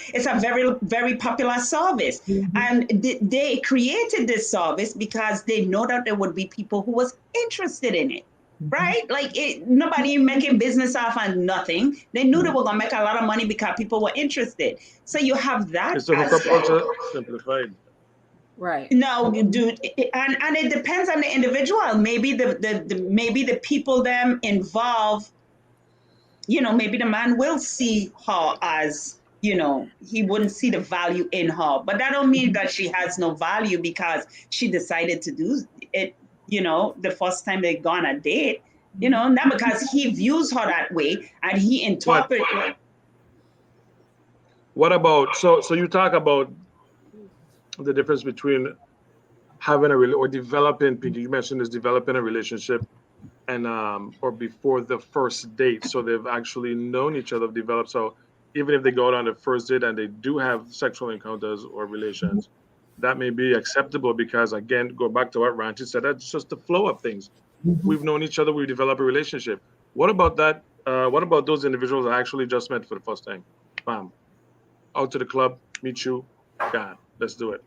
Speaker 5: very popular service, and they created this service because they know that there would be people who was interested in it, right? Like nobody making business off and nothing. They knew they were gonna make a lot of money because people were interested. So you have that.
Speaker 2: It's a hookup culture simplified.
Speaker 1: Right.
Speaker 5: No, dude, and it depends on the individual. Maybe maybe the people them involved. You know, maybe the man will see her as, you know, he wouldn't see the value in her. But that don't mean that she has no value because she decided to do it, you know, the first time they go on a date, you know, not because he views her that way and he interprets.
Speaker 2: What about so you talk about the difference between having or developing, Pinky, you mentioned is developing a relationship and or before the first date, so they've actually known each other, developed. So even if they go out on the first date and they do have sexual encounters or relations, that may be acceptable because, again, go back to what Ranchi said, that's just the flow of things. We've known each other, we develop a relationship. What about that? What about those individuals that actually just met for the first time? Bam, out to the club, meet you, God, let's do it.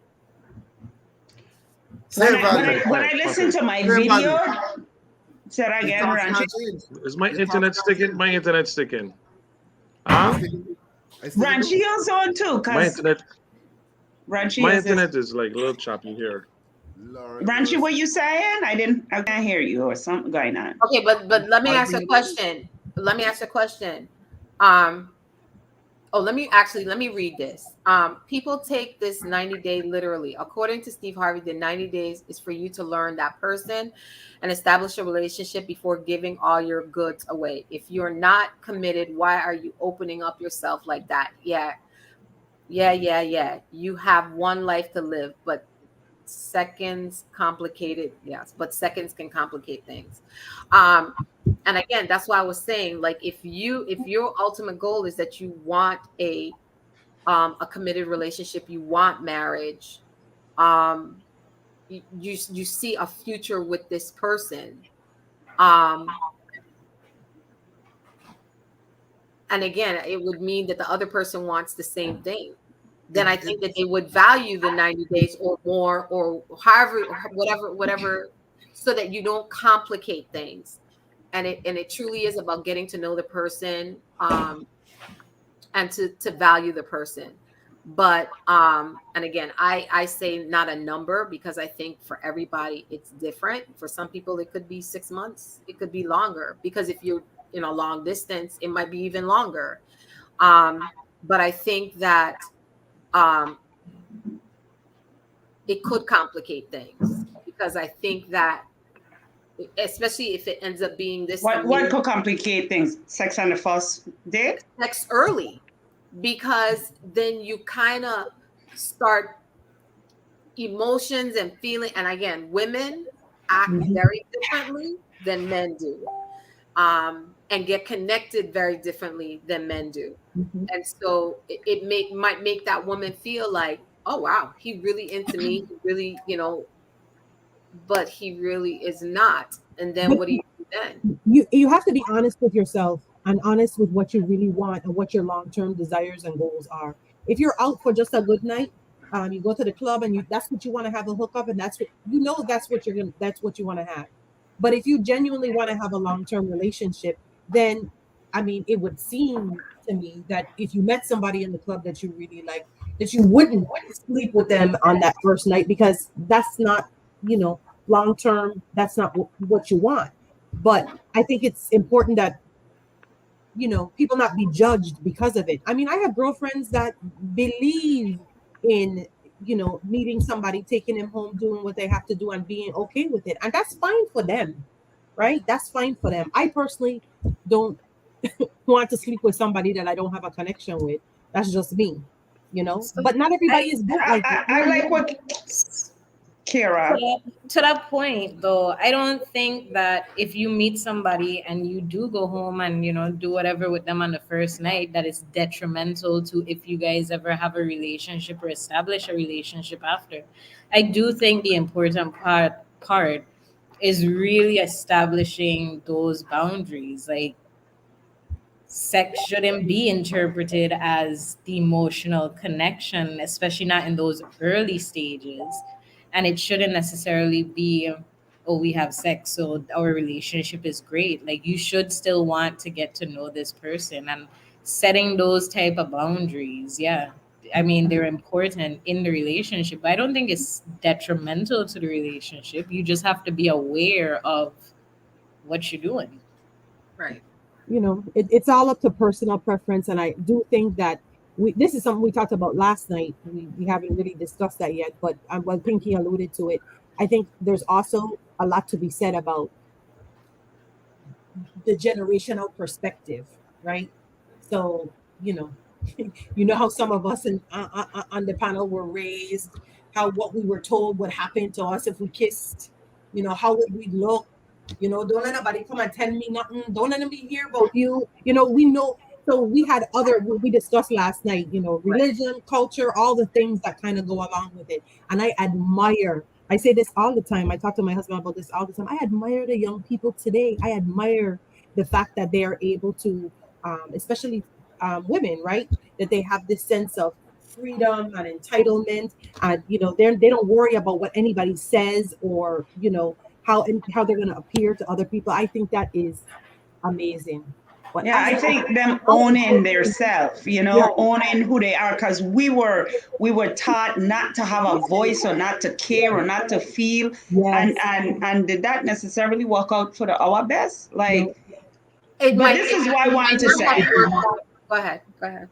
Speaker 4: Same
Speaker 5: When
Speaker 4: value.
Speaker 5: I listen to my
Speaker 4: Same
Speaker 5: video,
Speaker 4: value.
Speaker 5: say that again, Ranchi.
Speaker 2: Is my internet sticking? My internet sticking. Huh?
Speaker 5: Ranchi is on too,
Speaker 2: My
Speaker 5: because
Speaker 2: internet.
Speaker 5: Ranchi
Speaker 2: My
Speaker 5: is
Speaker 2: internet is like a little choppy here.
Speaker 5: Ranchi, what you saying? I can't hear you or something going on.
Speaker 1: Okay, but let me ask a question. Let me ask a question. Let me read this. People take this 90-day literally. According to Steve Harvey, the 90 days is for you to learn that person and establish a relationship before giving all your goods away. If you're not committed, why are you opening up yourself like that? Yeah. You have one life to live, but seconds complicated. Yes, but seconds can complicate things. And again, that's why I was saying, like, if your ultimate goal is that you want a committed relationship, you want marriage, you see a future with this person, and again, it would mean that the other person wants the same thing. Then I think that they would value the 90 days or more, or however, whatever, so that you don't complicate things. And it truly is about getting to know the person, and to value the person. But and again, I say not a number, because I think for everybody it's different. For some people it could be 6 months, it could be longer, because if you're in a long distance, it might be even longer. But I think that it could complicate things, because I think that, especially if it ends up being this
Speaker 5: What could complicate things? Sex on the first date?
Speaker 1: sex early, because then you kind of start emotions and feeling. And again, women act very differently than men do. and get connected very differently than men do.
Speaker 3: Mhm.
Speaker 1: And so might make that woman feel like, oh wow, he really into me, he really, but he really is not. And then
Speaker 3: But
Speaker 1: what do you do then?
Speaker 3: you have to be honest with yourself and honest with what you really want and what your long-term desires and goals are. If you're out for just a good night, you go to the club and that's what you want to have a hookup, and that's what that's what you want to have. But if you genuinely want to have a long-term relationship, then I mean, it would seem to me that if you met somebody in the club that you really like, that you wouldn't sleep with them on that first night, because that's not, long term, that's not what you want. But I think it's important that people not be judged because of it. I mean, I have girlfriends that believe in meeting somebody, taking them home, doing what they have to do, and being okay with it, and that's fine for them, right? That's fine for them. I personally don't want to sleep with somebody that I don't have a connection with. That's just me.
Speaker 6: So
Speaker 3: But not everybody
Speaker 6: I
Speaker 3: is built
Speaker 5: I,
Speaker 3: like that.
Speaker 5: I like what Kira.
Speaker 6: to that point though, I don't think that if you meet somebody and you do go home and do whatever with them on the first night, that is detrimental to if you guys ever have a relationship or establish a relationship after. I do think the important part is really establishing those boundaries. Like, sex shouldn't be interpreted as the emotional connection, especially not in those early stages. And it shouldn't necessarily be, oh, we have sex, so our relationship is great. Like, you should still want to get to know this person, and setting those type of boundaries. Yeah. I mean, they're important in the relationship, but I don't think it's detrimental to the relationship. You just have to be aware of what you're doing.
Speaker 1: Right.
Speaker 3: It's all up to personal preference, and I do think that this is something we talked about last night. We haven't really discussed that yet, but well, Pinky alluded to it. I think there's also a lot to be said about the generational perspective, right? So, how some of us on the panel were raised, how what we were told would happen to us if we kissed, how would we look, don't let nobody come and tell me nothing, don't let me hear about you, we know. So we had we discussed last night,
Speaker 1: Right.
Speaker 3: religion, culture, all the things that kind of go along with it. And I say this all the time. I talk to my husband about this all the time. I admire the young people today. I admire the fact that they are able to, especially women, right? That they have this sense of freedom and entitlement, and they don't worry about what anybody says, or how they're going to appear to other people. I think that is amazing. But
Speaker 5: Yeah,
Speaker 3: as
Speaker 5: I think them
Speaker 3: how
Speaker 5: owning their
Speaker 3: important,
Speaker 5: self,
Speaker 3: yeah,
Speaker 5: owning who they are, because we were taught not to have a voice, or not to care, or not to feel, and
Speaker 3: yes,
Speaker 5: and did that necessarily work out for our best?
Speaker 3: no,
Speaker 5: Like,
Speaker 1: It
Speaker 5: but
Speaker 1: might,
Speaker 5: this
Speaker 1: it,
Speaker 5: is what I
Speaker 1: it
Speaker 5: want
Speaker 1: might
Speaker 5: to
Speaker 1: not have
Speaker 5: say.
Speaker 1: worked out. Go ahead. Go ahead.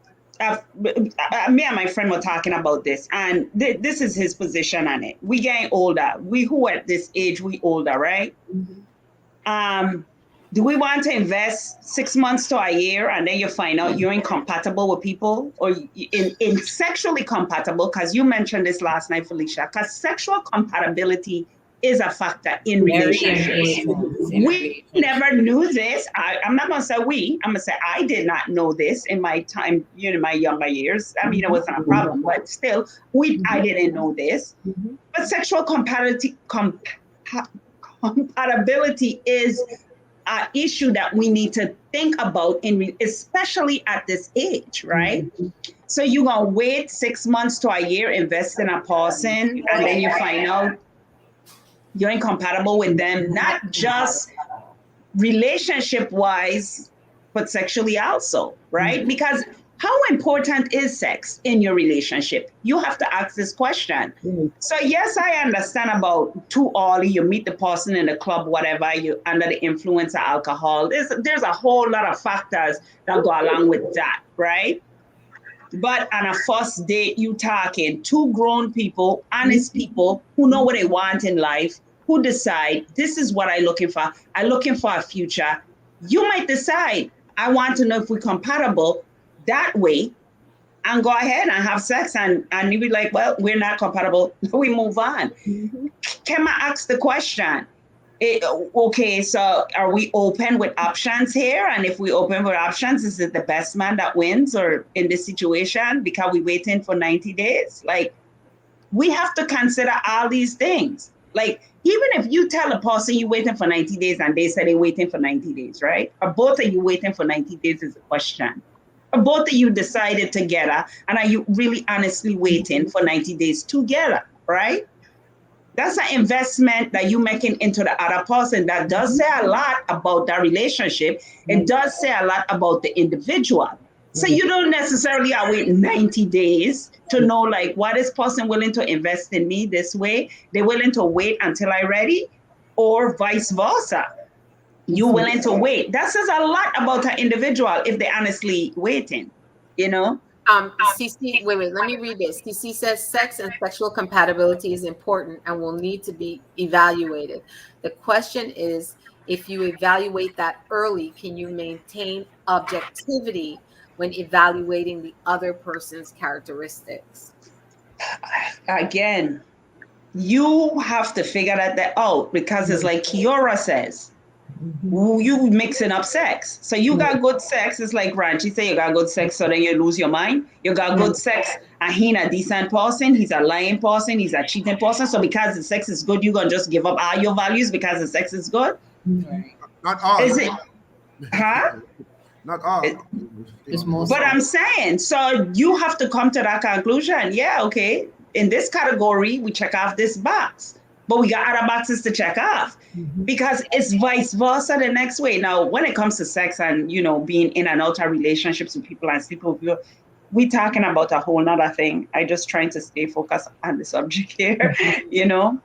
Speaker 5: Me and my friend were talking about this, and this is his position on it. We getting older. We who at this age, we older, right?
Speaker 3: Mhm.
Speaker 5: Um, do we want to invest 6 months to a year, and then you find out you're incompatible with people, or in sexually compatible? Because you mentioned this last night, Felicia. Because sexual compatibility is a factor in
Speaker 6: Very
Speaker 5: relationships.
Speaker 6: important in a
Speaker 5: We never
Speaker 6: relationship.
Speaker 5: knew this. I'm not going to say we. I'm going to say I did not know this in my time, my younger years. I mean, it wasn't a problem, but still, I didn't know this.
Speaker 3: Mhm.
Speaker 5: But sexual compatibility is an issue that we need to think about, especially at this age, right?
Speaker 3: Mhm.
Speaker 5: So you're gonna wait 6 months to a year, invest in a person, and then you find out you're incompatible with them, not just relationship wise, but sexually also, right? Because how important is sex in your relationship? You have to ask this question.
Speaker 3: Mhm.
Speaker 5: So yes, I understand about too early. You meet the person in the club, whatever. You under the influence of alcohol. There's a whole lot of factors that go along with that, right? But on a first date, you talking two grown people, honest people who know what they want in life, who decide this is what I'm looking for. I'm looking for a future. You might decide I want to know if we're compatible that way, and go ahead and have sex, and you be like, well, we're not compatible. We move on.
Speaker 3: Mhm.
Speaker 5: Can I ask the question? Okay, so are we open with options here? And if we open with options, is it the best man that wins, or in this situation, because we're waiting for 90 days? Like, we have to consider all these things. Like, even if you tell a person you're waiting for 90 days and they say they're waiting for 90 days, right? Are both of you waiting for 90 days is the question. Are both of you decided together, and are you really honestly waiting for 90 days together, right? That's an investment that you're making into the other person. That does say a lot about that relationship. It does say a lot about the individual. So you don't necessarily wait 90 days to know, like, what is person willing to invest in me this way? They're willing to wait until I'm ready, or vice versa. You willing to wait. That says a lot about an individual if they're honestly waiting, you know?
Speaker 1: CC, wait, let me read this. CC says sex and sexual compatibility is important and will need to be evaluated. The question is, if you evaluate that early, can you maintain objectivity when evaluating the other person's characteristics?
Speaker 5: Again, you have to figure that out, because it's like Kiora says, you mixing up sex. So you got good sex. It's like Ranchi say, you got good sex, so then you lose your mind. You got good sex, and he's a decent person. He's a lying person. He's a cheating person. So because the sex is good, you're going to just give up all your values because the sex is good?
Speaker 4: Not all.
Speaker 5: Is it? Huh?
Speaker 4: Not all.
Speaker 6: It's most.
Speaker 5: But I'm saying, so you have to come to that conclusion. Yeah, okay. In this category, we check off this box, but we got other boxes to check off, because it's vice versa the next way. Now, when it comes to sex and, you know, being in and out of relationships with people and sleeping with people, we're talking about a whole nother thing. I just trying to stay focused on the subject here, you know?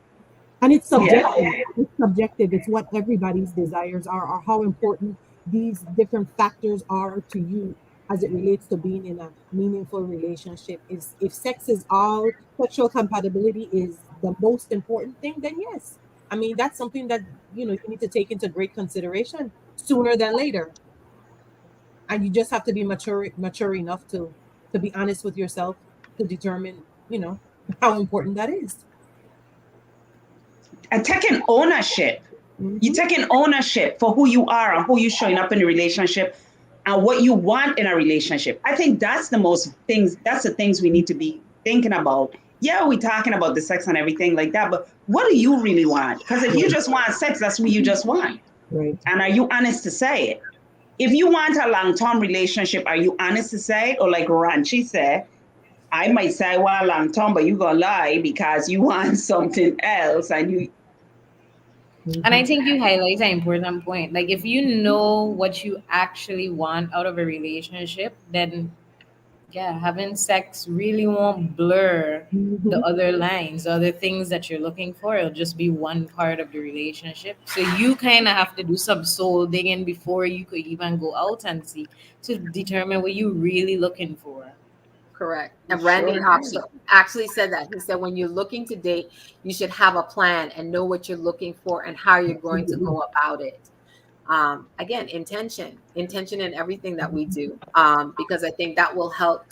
Speaker 3: And it's subjective. It's subjective. It's what everybody's desires are, or how important these different factors are to you as it relates to being in a meaningful relationship. Is if sex is all, sexual compatibility is the most important thing, then yes. I mean, that's something that, you know, you need to take into great consideration sooner than later. And you just have to be mature enough to be honest with yourself to determine, you know, how important that is.
Speaker 5: And taking ownership. You're taking ownership for who you are and who you're showing up in a relationship and what you want in a relationship. I think that's the things we need to be thinking about. Yeah, we're talking about the sex and everything like that, but what do you really want? Because if you just want sex, that's what you just want.
Speaker 3: Right.
Speaker 5: And are you honest to say it? If you want a long-term relationship, are you honest to say it? Or like Ranchi said, I might say I want a long-term, but you're going to lie because you want something else.
Speaker 6: And I think you highlight an important point. Like, if you know what you actually want out of a relationship, then yeah, having sex really won't blur the other lines, the other things that you're looking for. It'll just be one part of the relationship. So you kind of have to do some soul digging before you could even go out and see, to determine what you're really looking for.
Speaker 1: Correct. And Randy actually said that. He said, when you're looking to date, you should have a plan and know what you're looking for and how you're going to go about it. Again, intention in everything that we do, because I think that will help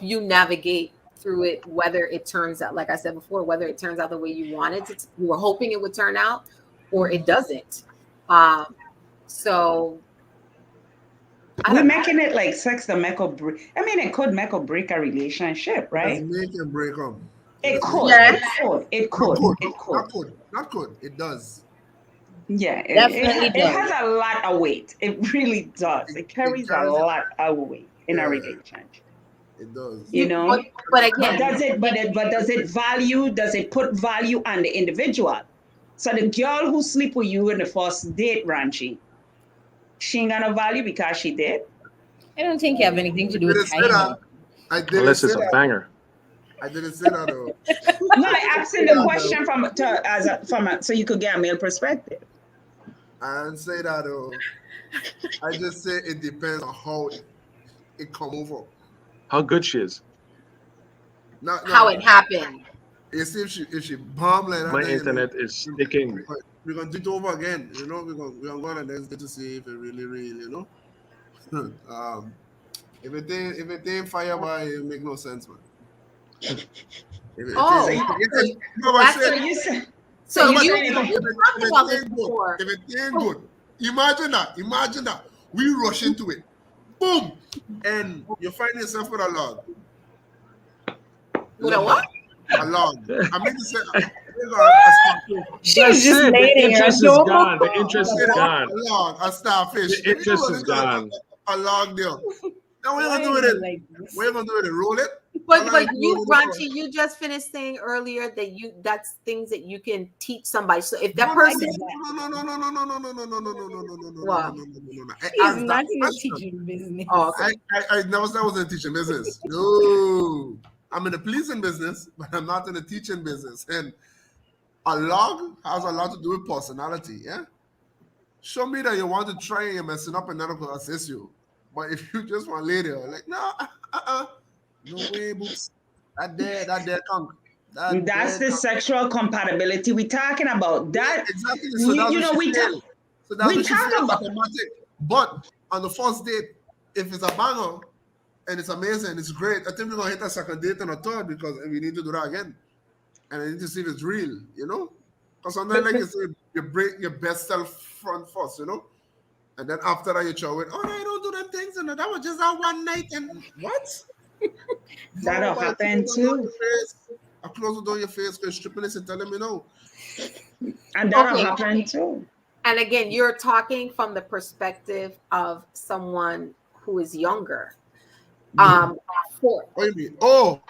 Speaker 1: you navigate through it, whether it turns out, like I said before, whether it turns out the way you wanted to, you were hoping it would turn out, or it doesn't. So
Speaker 5: we're making it like sex the make or break. I mean, it could make or break a relationship, right?
Speaker 4: Make and break them.
Speaker 5: It could.
Speaker 1: Yes.
Speaker 5: It could.
Speaker 4: Not could. It does.
Speaker 5: Yeah,
Speaker 6: Definitely
Speaker 5: it
Speaker 6: does.
Speaker 5: has a lot of weight. It really does. It carries a lot of weight in a relationship.
Speaker 4: It does.
Speaker 5: You know,
Speaker 1: but again,
Speaker 5: does it put value on the individual? So the girl who sleep with you in the first date, Ranchi, she ain't got no value because she did.
Speaker 6: I don't think you have anything to do with
Speaker 4: Didn't say
Speaker 6: timing.
Speaker 4: that. I didn't
Speaker 2: Unless
Speaker 4: say
Speaker 2: it's a
Speaker 4: that.
Speaker 2: banger.
Speaker 4: I didn't say that though.
Speaker 5: No, I asked the question so you could get a male perspective.
Speaker 4: I didn't say that though. I just say it depends on how it come over.
Speaker 2: How good she is.
Speaker 4: Not
Speaker 1: how it happened.
Speaker 4: You see, if she bomb like that,
Speaker 2: My
Speaker 4: then,
Speaker 2: internet is sticking.
Speaker 4: We're gonna do it over again. You know, we're gonna go on the next day to see if it really, you know. If it ain't fire by, it make no sense, man.
Speaker 1: So
Speaker 4: No, but
Speaker 1: you
Speaker 5: if
Speaker 1: talked
Speaker 4: it
Speaker 1: about this
Speaker 4: ain't good,
Speaker 1: before.
Speaker 4: if it ain't good, imagine that. We rush into it. Boom. And you find yourself with a log.
Speaker 1: With a what?
Speaker 4: A log. I mean to say, a starfish.
Speaker 6: She's just
Speaker 2: it. The
Speaker 6: laying her
Speaker 2: interest is
Speaker 6: normal
Speaker 2: gone. The
Speaker 6: call.
Speaker 2: interest is
Speaker 4: A
Speaker 2: gone.
Speaker 4: log, a starfish.
Speaker 2: The
Speaker 4: If you
Speaker 2: interest
Speaker 4: run
Speaker 2: is
Speaker 4: into
Speaker 2: gone.
Speaker 4: a log there, now what you
Speaker 6: Why
Speaker 4: gonna do
Speaker 6: are
Speaker 4: with
Speaker 6: you
Speaker 4: it?
Speaker 6: like this?
Speaker 4: What you gonna do with it? Roll it?
Speaker 1: But
Speaker 4: How long
Speaker 1: but you,
Speaker 4: roll it for?
Speaker 1: Ranchi, you just finished saying earlier that that's things that you can teach somebody. So if that
Speaker 4: No,
Speaker 1: person,
Speaker 4: no.
Speaker 1: well,
Speaker 4: I
Speaker 6: He's
Speaker 4: asked
Speaker 6: not
Speaker 4: that
Speaker 6: in the
Speaker 4: question.
Speaker 6: teaching business.
Speaker 1: oh, okay.
Speaker 4: I never said I was in the teaching business. No, I'm in the policing business, but I'm not in the teaching business. And a log has a lot to do with personality. Yeah, show me that you want to try and you're messing up, and then I'm gonna assist you. But if you just want to lay there, like no, no way, books. That there, conk. That
Speaker 5: That's
Speaker 4: there,
Speaker 5: the sexual compatibility we're talking about. That
Speaker 4: exactly. So that's
Speaker 5: you
Speaker 4: what
Speaker 5: know,
Speaker 4: she feel. So that's
Speaker 5: we
Speaker 4: what she
Speaker 5: talk
Speaker 4: feel
Speaker 5: about.
Speaker 4: automatic. But on the first date, if it's a banger and it's amazing, it's great. I think we're gonna hit a second date and a third because we need to do that again. And I need to see if it's real, you know? Because sometimes like you say, you break your best self front first, you know? And then after that you throw it, oh no, I don't do them things, and that was just our one night and what?
Speaker 5: That'll
Speaker 4: but
Speaker 5: happen
Speaker 4: close the door on
Speaker 5: too.
Speaker 4: your face. I close the door on your face because stripping this and telling me no.
Speaker 5: And that'll
Speaker 1: Okay.
Speaker 5: happen too.
Speaker 1: And again, you're talking from the perspective of someone who is younger. For
Speaker 4: What do you mean? Oh,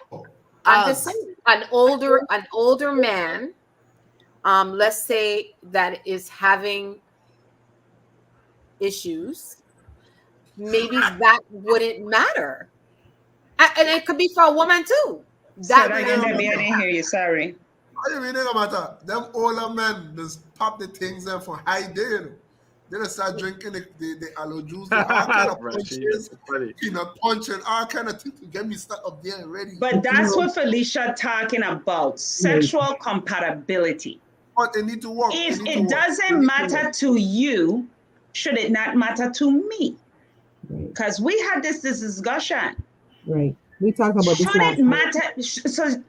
Speaker 1: I'm just saying, an older man, let's say that is having issues, maybe that wouldn't matter. And it could be for a woman too.
Speaker 5: Say
Speaker 1: That
Speaker 5: that again, Debbie. I didn't hear you. Sorry.
Speaker 4: What do you mean it don't matter? Them older men just pop the things there for high day. They just start drinking the aloe juice, all kind of
Speaker 2: Rashi,
Speaker 4: punches,
Speaker 2: that's funny.
Speaker 4: peanut punch, and all kind of things to get me stuck up there and ready.
Speaker 5: But that's what Felicia talking about. Sexual compatibility.
Speaker 4: But they need to work.
Speaker 5: If
Speaker 4: They need to
Speaker 5: it
Speaker 4: work. They
Speaker 5: doesn't
Speaker 4: need to
Speaker 5: matter
Speaker 4: work.
Speaker 5: to you, should it not matter to me?
Speaker 3: Right.
Speaker 5: Because we had this discussion.
Speaker 3: Right. We talked about this
Speaker 5: Should
Speaker 3: last
Speaker 5: it
Speaker 3: night.
Speaker 5: matter? So,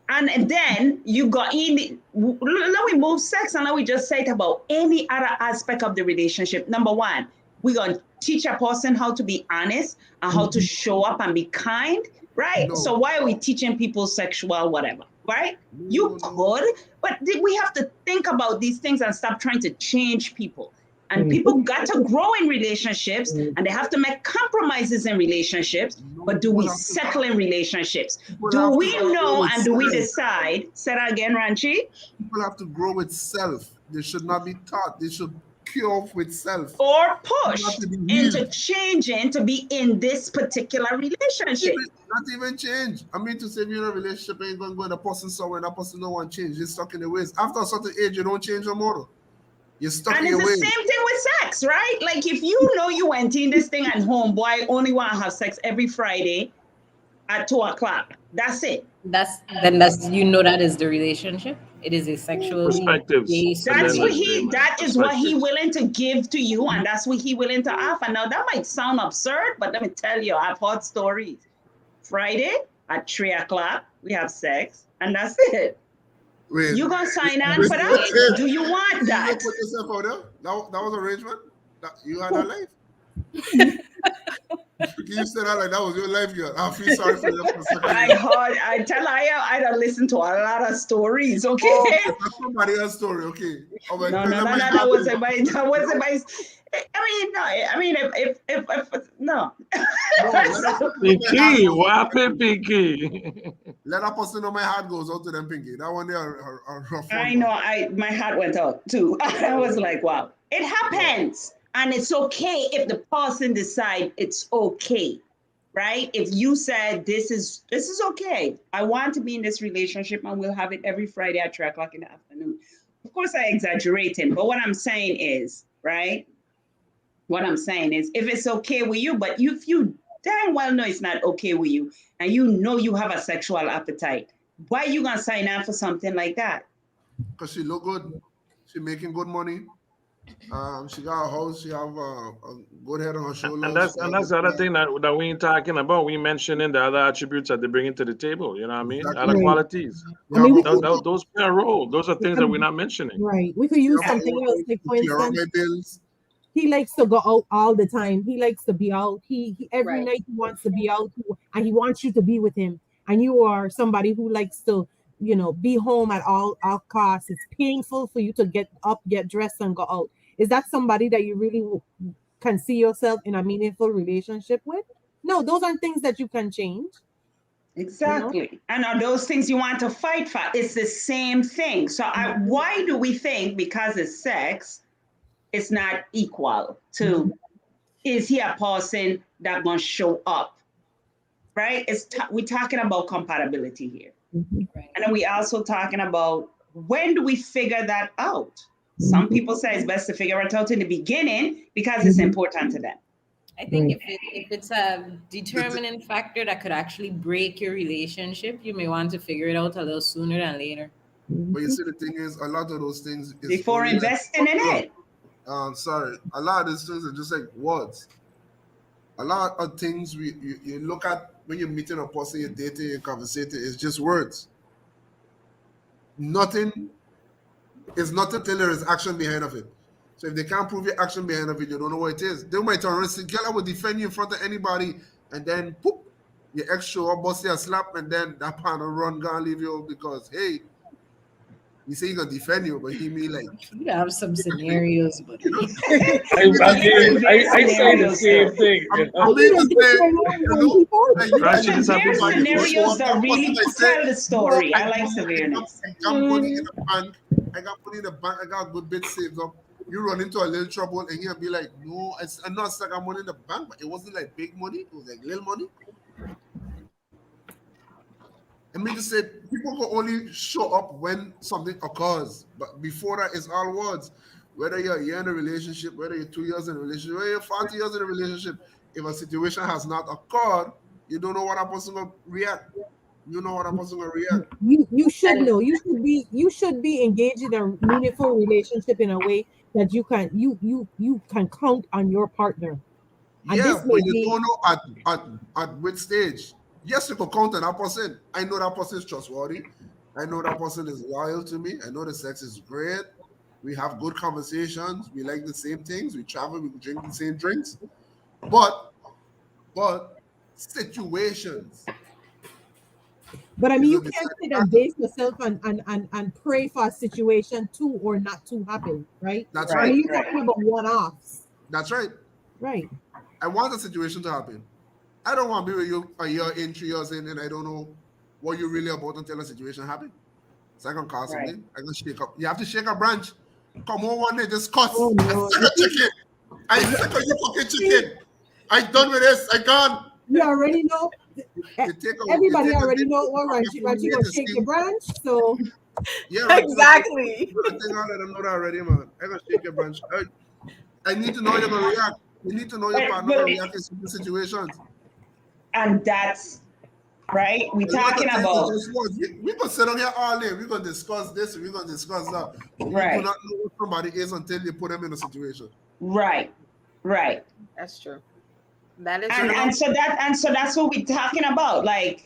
Speaker 5: and then you got in. Let we move sex, and let we just say it about any other aspect of the relationship. Number one, we're gonna teach a person how to be honest and how to show up and be kind, right?
Speaker 4: No.
Speaker 5: So why are we teaching people sexual whatever, right? You could, but we have to think about these things and stop trying to change people. And people got to grow in relationships, and they have to make compromises in relationships. But do we settle in relationships? Do we know and do we decide? Say that again, Ranchi.
Speaker 4: People have to grow with self. They should not be taught. They should cure with self.
Speaker 5: Or pushed
Speaker 4: Not to be healed.
Speaker 5: into changing to be in this particular relationship.
Speaker 4: Not even change. I mean to say if you're in a relationship and you're going to go in a person somewhere and that person don't want to change. You're stuck in the ways. After a certain age, you don't change no more. You're stuck
Speaker 5: And
Speaker 4: in
Speaker 5: it's
Speaker 4: your
Speaker 5: the
Speaker 4: ways.
Speaker 5: same thing with sex, right? Like if you know you went in this thing at home, boy, I only want to have sex every Friday at 2:00. That's it.
Speaker 6: That's you know that is the relationship. It is a sexual
Speaker 2: Perspectives.
Speaker 6: based
Speaker 2: And
Speaker 5: That's
Speaker 2: then
Speaker 5: what
Speaker 2: there's
Speaker 5: that is what he
Speaker 2: perspectives.
Speaker 5: willing to give to you, and that's what he willing to offer. Now that might sound absurd, but let me tell you, I've heard stories. Friday at 3:00, we have sex, and that's it.
Speaker 4: Wait,
Speaker 5: You gonna sign on
Speaker 4: wait,
Speaker 5: for
Speaker 4: wait,
Speaker 5: that?
Speaker 4: wait.
Speaker 5: Do you want
Speaker 4: You
Speaker 5: that?
Speaker 4: don't put yourself out there. That was arrangement. You had that life. You said that like that was your life, girl. I feel sorry for you for a second.
Speaker 5: I tell I don't listen to a lot of stories, okay?
Speaker 4: Oh, okay, that's somebody else's story, okay. Oh,
Speaker 5: No, that wasn't my. That wasn't my. I mean, if no.
Speaker 2: Pinky, what happened, Pinky?
Speaker 4: Let that person know my heart goes out to them, Pinky. That one there are rough.
Speaker 5: I know. My heart went out too. I was like, wow, it happens, and it's okay if the person decide it's okay, right? If you said this is okay, I want to be in this relationship, and we'll have it every Friday at 3:00 in the afternoon. Of course, I exaggerating, but what I'm saying is, right? What I'm saying is, if it's okay with you, but if you damn well know it's not okay with you, and you know you have a sexual appetite, why are you gonna sign up for something like that?
Speaker 4: Because she look good. She making good money. She got a house. She have a good head on her shoulders.
Speaker 2: And that's the other thing that we ain't talking about. We mentioning the other attributes that they bring into the table. You know what I mean?
Speaker 4: Exactly.
Speaker 2: Other
Speaker 3: Right.
Speaker 2: qualities.
Speaker 3: I mean, we
Speaker 4: have
Speaker 3: could,
Speaker 2: Those play a role. Those are things that we're not mentioning.
Speaker 3: right. We could use
Speaker 4: a
Speaker 3: something else. Like for
Speaker 4: clear up
Speaker 3: instance,
Speaker 4: my bills.
Speaker 3: he likes to go out all the time. He likes to be out. He every
Speaker 1: Right.
Speaker 3: night he wants to be out, and he wants you to be with him. And you are somebody who likes to, be home at all costs. It's painful for you to get up, get dressed, and go out. Is that somebody that you really can see yourself in a meaningful relationship with? No, those aren't things that you can change.
Speaker 5: Exactly. And are those things you want to fight for? It's the same thing. So why do we think because it's sex, it's not equal to is he a person that gonna show up? Right? We're talking about compatibility here.
Speaker 6: Right.
Speaker 5: And then we also talking about when do we figure that out? Some people say it's best to figure it out in the beginning because it's important to them.
Speaker 6: I think if it's a determining factor that could actually break your relationship, you may want to figure it out a little sooner than later.
Speaker 4: But you see, the thing is, a lot of those things is
Speaker 5: Before
Speaker 4: only
Speaker 5: investing in it.
Speaker 4: Sorry, a lot of these things are just like words. A lot of things you look at when you're meeting a person, you're dating, you're conversating, it's just words. Nothing is nothing till there is action behind of it. So if they can't prove your action behind of it, you don't know what it is. They might turn around and say, girl, I will defend you in front of anybody, and then poop, your ex show up, bust you a slap, and then that partner run gonna leave you because hey, you say he's gonna defend you, but he mean like
Speaker 6: You have some scenarios, but
Speaker 4: you know.
Speaker 7: I say the same thing. You know?
Speaker 4: I mean to say, like, you
Speaker 2: Right, she
Speaker 4: guys
Speaker 2: just have to
Speaker 5: There's
Speaker 2: find it.
Speaker 5: scenarios that really
Speaker 4: Like, say,
Speaker 5: tell the story. I like
Speaker 4: I
Speaker 5: severeness.
Speaker 4: got money in the bank. I got money in the bank. I got a good bit saved up. You run into a little trouble, and he'll be like, "No, I'm not stuck. I got money in the bank, but it wasn't like big money. It was like little money." I mean to say, people can only show up when something occurs, but before that, it's all words. Whether you're a year in a relationship, whether you're 2 years in a relationship, whether you're 40 years in a relationship, if a situation has not occurred, you don't know what that person will react. You know what that person will react.
Speaker 3: You should know. You should be engaged in a meaningful relationship in a way that you can count on your partner. And
Speaker 4: Yeah,
Speaker 3: this
Speaker 4: but
Speaker 3: may
Speaker 4: you
Speaker 3: be
Speaker 4: don't know at which stage. Yes, you can count on that person. I know that person is trustworthy. I know that person is loyal to me. I know the sex is great. We have good conversations. We like the same things. We travel. We drink the same drinks. But situations.
Speaker 3: but I
Speaker 4: is
Speaker 3: mean
Speaker 4: a
Speaker 3: you can't
Speaker 4: deciding
Speaker 3: sit and
Speaker 4: factor.
Speaker 3: base yourself and pray for a situation to or not to happen, right?
Speaker 4: That's
Speaker 3: I
Speaker 4: right.
Speaker 3: mean you're talking about one-offs.
Speaker 4: That's right.
Speaker 3: Right.
Speaker 4: I want a situation to happen. I don't want to be with you a year in, 3 years in, and I don't know what you're really about until a situation happens. So I can call something. I can shake up. You have to shake a branch. Come on one day, just cuss.
Speaker 3: Oh
Speaker 4: I
Speaker 3: no.
Speaker 4: suck a chicken. I suck a you fucking chicken. I done with this. I gone.
Speaker 3: You already know. Everybody already know what right. She gonna shake your branch. So
Speaker 4: yeah, right.
Speaker 1: Exactly.
Speaker 4: I think I'll let them know that already, man. I gonna shake your branch. I need to know you're gonna react. You need to know your partner gonna react in certain situations.
Speaker 5: And that's right. We're
Speaker 4: A lot of
Speaker 5: talking
Speaker 4: things are
Speaker 5: about
Speaker 4: just words. We can sit on here all day. We're gonna discuss this. We're gonna discuss that. But we do
Speaker 5: Right.
Speaker 4: not know what somebody is until you put them in a situation.
Speaker 5: right.
Speaker 1: That's true. That is
Speaker 5: And so that's what we're talking about. Like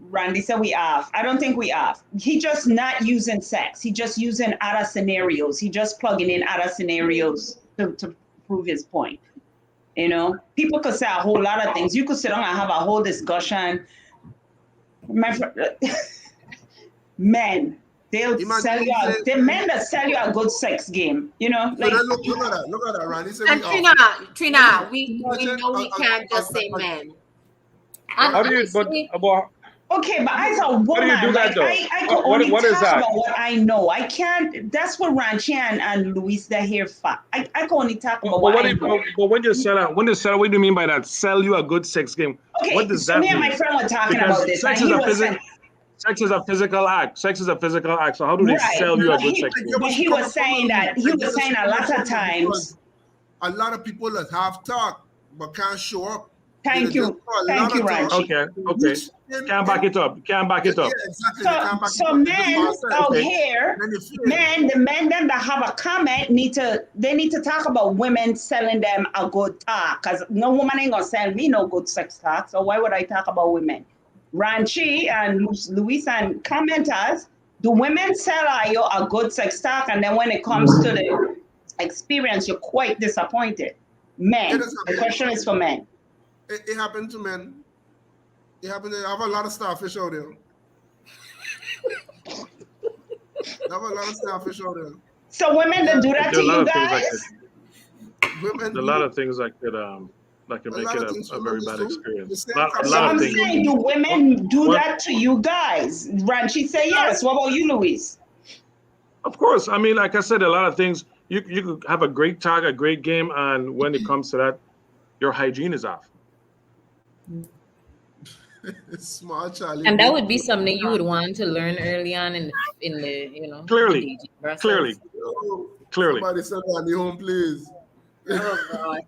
Speaker 5: Randy said we off. I don't think we off. He just not using sex. He just using other scenarios. He just plugging in other scenarios to prove his point. You know, people could say a whole lot of things. You could sit down and have a whole discussion. Men, they'll sell you out. The men that sell you a good sex game, you know.
Speaker 4: So
Speaker 5: Like,
Speaker 4: then look at that, Randy. Said
Speaker 1: and
Speaker 4: we off.
Speaker 1: Trina, we
Speaker 4: Imagine
Speaker 1: know we can't just say men.
Speaker 7: How do you? But
Speaker 1: Honestly,
Speaker 7: about
Speaker 5: okay, but as a woman,
Speaker 7: do you do that,
Speaker 5: like,
Speaker 7: though?
Speaker 5: I can
Speaker 7: What
Speaker 5: only
Speaker 7: is
Speaker 5: talk
Speaker 7: that?
Speaker 5: about what I know. I can't. That's what Ranchi and Luis they're here for. I can only talk about what I know.
Speaker 2: But when you sell out, what do you mean by that? Sell you a good sex game.
Speaker 5: Okay,
Speaker 2: What does
Speaker 5: so
Speaker 2: that
Speaker 5: me and
Speaker 2: mean?
Speaker 5: my friend were talking
Speaker 2: Because
Speaker 5: about this, and
Speaker 2: sex
Speaker 5: he
Speaker 2: is a
Speaker 5: was saying,
Speaker 2: sex is a physical act. Sex is a physical act. So how do they
Speaker 5: right,
Speaker 2: sell you a
Speaker 5: but
Speaker 2: good
Speaker 5: he,
Speaker 2: sex game?
Speaker 5: but he was saying that a lot of times.
Speaker 4: A lot of people that have talk but can't show up.
Speaker 5: Thank you. Thank you, Ranchi.
Speaker 2: Okay. Can't back it up.
Speaker 4: Yeah, exactly.
Speaker 5: So men out here, the men them that have a comment need to talk about women selling them a good talk, because no woman ain't gonna sell me no good sex talk. So why would I talk about women? Ranchi and Luis and commenters, do women sell you a good sex talk, and then when it comes to the experience, you're quite disappointed? Men. The question is for men.
Speaker 4: It happened to men. It happened. I have a lot of starfish out there.
Speaker 5: So women that do that to you guys?
Speaker 2: A lot of things that can make it a very bad experience.
Speaker 5: So I'm saying, do women do that to you guys? Ranchi say yes. What about you, Luis?
Speaker 2: Of course. I mean, like I said, a lot of things. You could have a great talk, a great game, and when it comes to that, your hygiene is off.
Speaker 4: Small Charlie.
Speaker 6: And that would be something you would want to learn early on in the
Speaker 2: Clearly.
Speaker 4: Somebody said that at home, please.
Speaker 1: Oh God.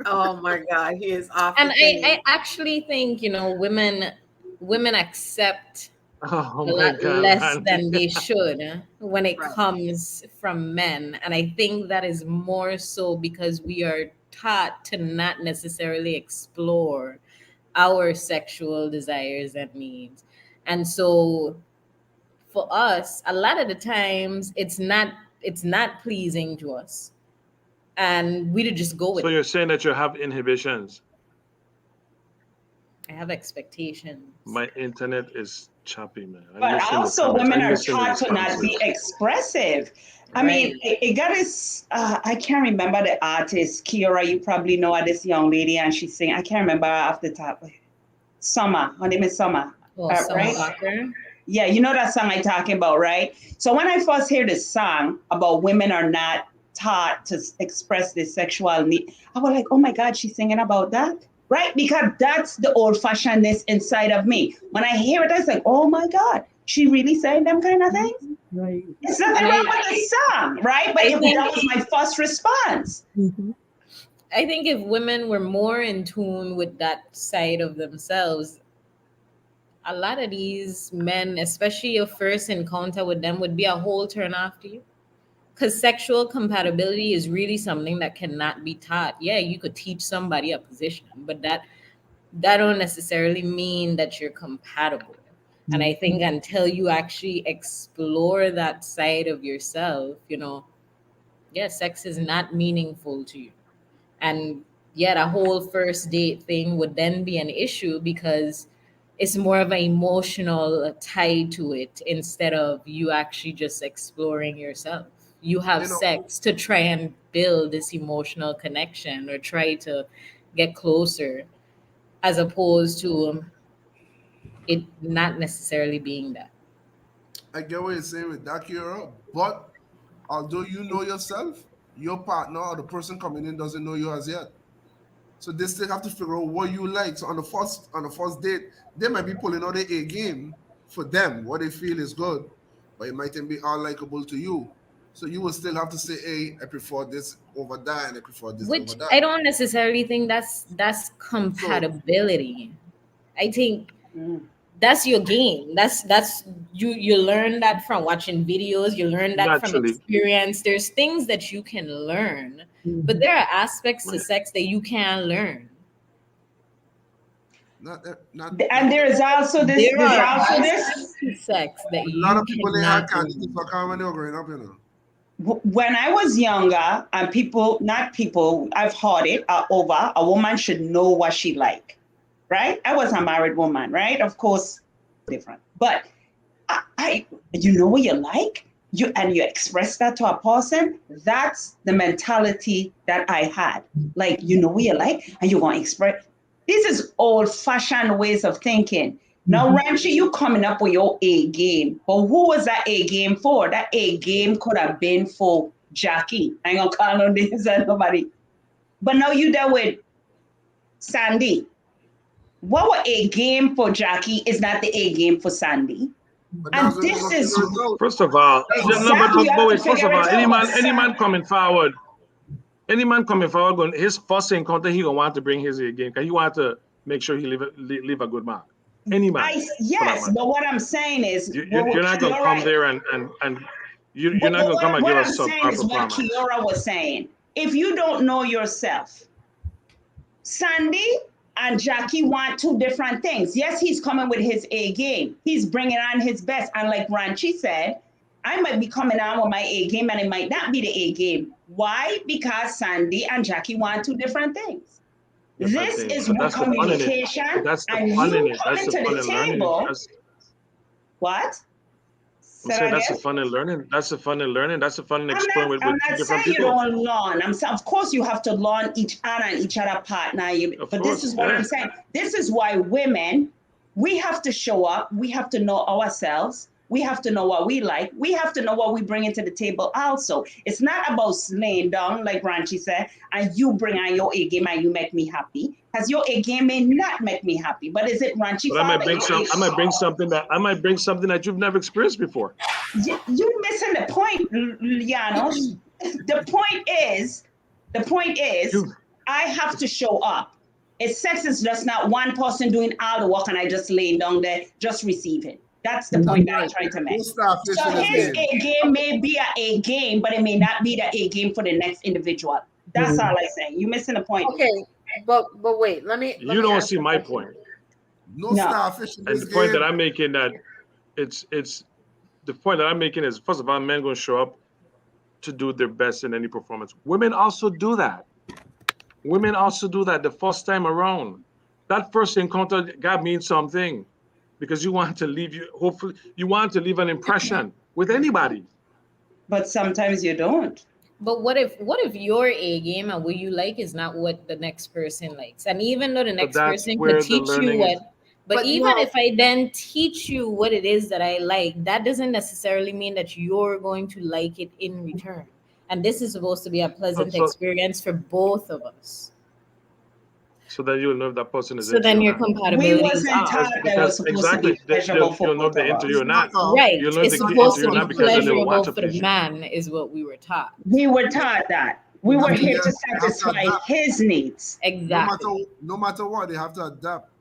Speaker 1: Oh my God, he is off.
Speaker 6: And I actually think women accept a lot less than they should when it comes from men, and I think that is more so because we are taught to not necessarily explore our sexual desires and needs. And so for us, a lot of the times it's not pleasing to us, and we just go with
Speaker 2: it. So you're saying that you have inhibitions?
Speaker 6: I have expectations.
Speaker 2: My internet is choppy, man.
Speaker 5: But also women are taught to not be expressive. I mean, it got this, I can't remember the artist, Kiara, you probably know her, this young lady, and she's singing, I can't remember off the top. Summer, her name is Summer. Right?
Speaker 6: Summer.
Speaker 5: Yeah, you know that song I'm talking about, right? So when I first heard this song about women are not taught to express their sexual need, I was like, oh my God, she's singing about that? Right? Because that's the old-fashionedness inside of me. When I hear it, I was like, oh my God, she really saying them kind of things?
Speaker 3: Right.
Speaker 5: It's nothing wrong with the song, right? But that was my first response.
Speaker 3: Mm-hmm.
Speaker 6: I think if women were more in tune with that side of themselves, a lot of these men, especially your first encounter with them, would be a whole turn off to you. Because sexual compatibility is really something that cannot be taught. Yeah, you could teach somebody a position, but that don't necessarily mean that you're compatible. And I think until you actually explore that side of yourself, sex is not meaningful to you. And yet a whole first date thing would then be an issue because it's more of an emotional tie to it instead of you actually just exploring yourself. You have sex to try and build this emotional connection or try to get closer, as opposed to it not necessarily being that.
Speaker 4: I get what you're saying with that, Kiara, but although you know yourself, your partner or the person coming in doesn't know you as yet. So they still have to figure out what you like. So on the first date, they might be pulling out a game for them, what they feel is good, but it mightn't be all likable to you. So you will still have to say, hey, I prefer this over that, and I prefer this over that.
Speaker 6: I don't necessarily think that's compatibility. I think that's your game. That's you learn that from watching videos, you learn that from experience. There's things that you can learn, but there are aspects to sex that you can't learn.
Speaker 5: And there's also this
Speaker 6: sex that
Speaker 4: a lot of people they had candy when they were growing up,
Speaker 5: When I was younger, and I've heard it over, a woman should know what she like, right? I was a married woman, right? Of course, different. But you know what you like? You express that to a person. That's the mentality that I had. Like, you know what you like, and you're going to express. This is old-fashioned ways of thinking. Now, Ranchi, you coming up with your A game. But who was that A game for? That A game could have been for Jackie. I ain't gonna call on this and nobody. But now you there with Sandy. What was A game for Jackie is not the A game for Sandy. And this is
Speaker 2: first of all, any man coming forward. Any man coming forward, going his first encounter, he gonna want to bring his A game because he want to make sure he leave a good mark. Any man.
Speaker 5: Yes, but what I'm saying is,
Speaker 2: You're not gonna come there and you're not gonna come and give us subpar
Speaker 5: is what
Speaker 2: performance.
Speaker 5: Kiora was saying. If you don't know yourself, Sandy and Jackie want two different things. Yes, he's coming with his A game. He's bringing on his best. And like Ranchi said, I might be coming on with my A game and it might not be the A game. Why? Because Sandy and Jackie want two different things. This is what communication, and you coming to the table. What?
Speaker 2: I'm saying that's the fun in learning. That's the fun in learning. That's the fun in exploring with two different people.
Speaker 5: I'm not saying you don't learn. I'm saying, of course, you have to learn each other and each other partner. But this is what I'm saying. This is why women, we have to show up. We have to know ourselves. We have to know what we like. We have to know what we bring into the table also. It's not about laying down, like Ranchi said, and you bring on your A game and you make me happy. Because your A game may not make me happy. But is it Ranchi?
Speaker 2: But I might bring something that you've never experienced before.
Speaker 5: You're missing the point, Llanos. The point is, I have to show up. Sex is just not one person doing all the work and I just laying down there, just receiving. That's the point that I'm trying to make. So his A game may be an A game, but it may not be the A game for the next individual. That's all I'm saying. You're missing the point.
Speaker 1: Okay, but wait, let me
Speaker 2: You don't see my point.
Speaker 4: No starfish in this
Speaker 2: and the point that I'm making that it's the point that I'm making is, first of all, men going to show up to do their best in any performance. Women also do that. Women also do that the first time around. That first encounter got means something. Because you want to leave an impression with anybody.
Speaker 5: But sometimes you don't.
Speaker 6: But what if your A game and what you like is not what the next person likes? And even though the next person could teach you what, but even if I then teach you what it is that I like, that doesn't necessarily mean that you're going to like it in return. And this is supposed to be a pleasant experience for both of us.
Speaker 2: So then you'll know if that person is.
Speaker 6: So then your compatibility.
Speaker 5: We wasn't taught that was supposed to be pleasurable for
Speaker 2: you'll know if they're into you or not.
Speaker 6: Right. It's supposed to be pleasurable for the man, is what we were taught.
Speaker 5: We were taught that. We were here to satisfy his needs.
Speaker 6: Exactly.
Speaker 4: No matter what, they have to adapt.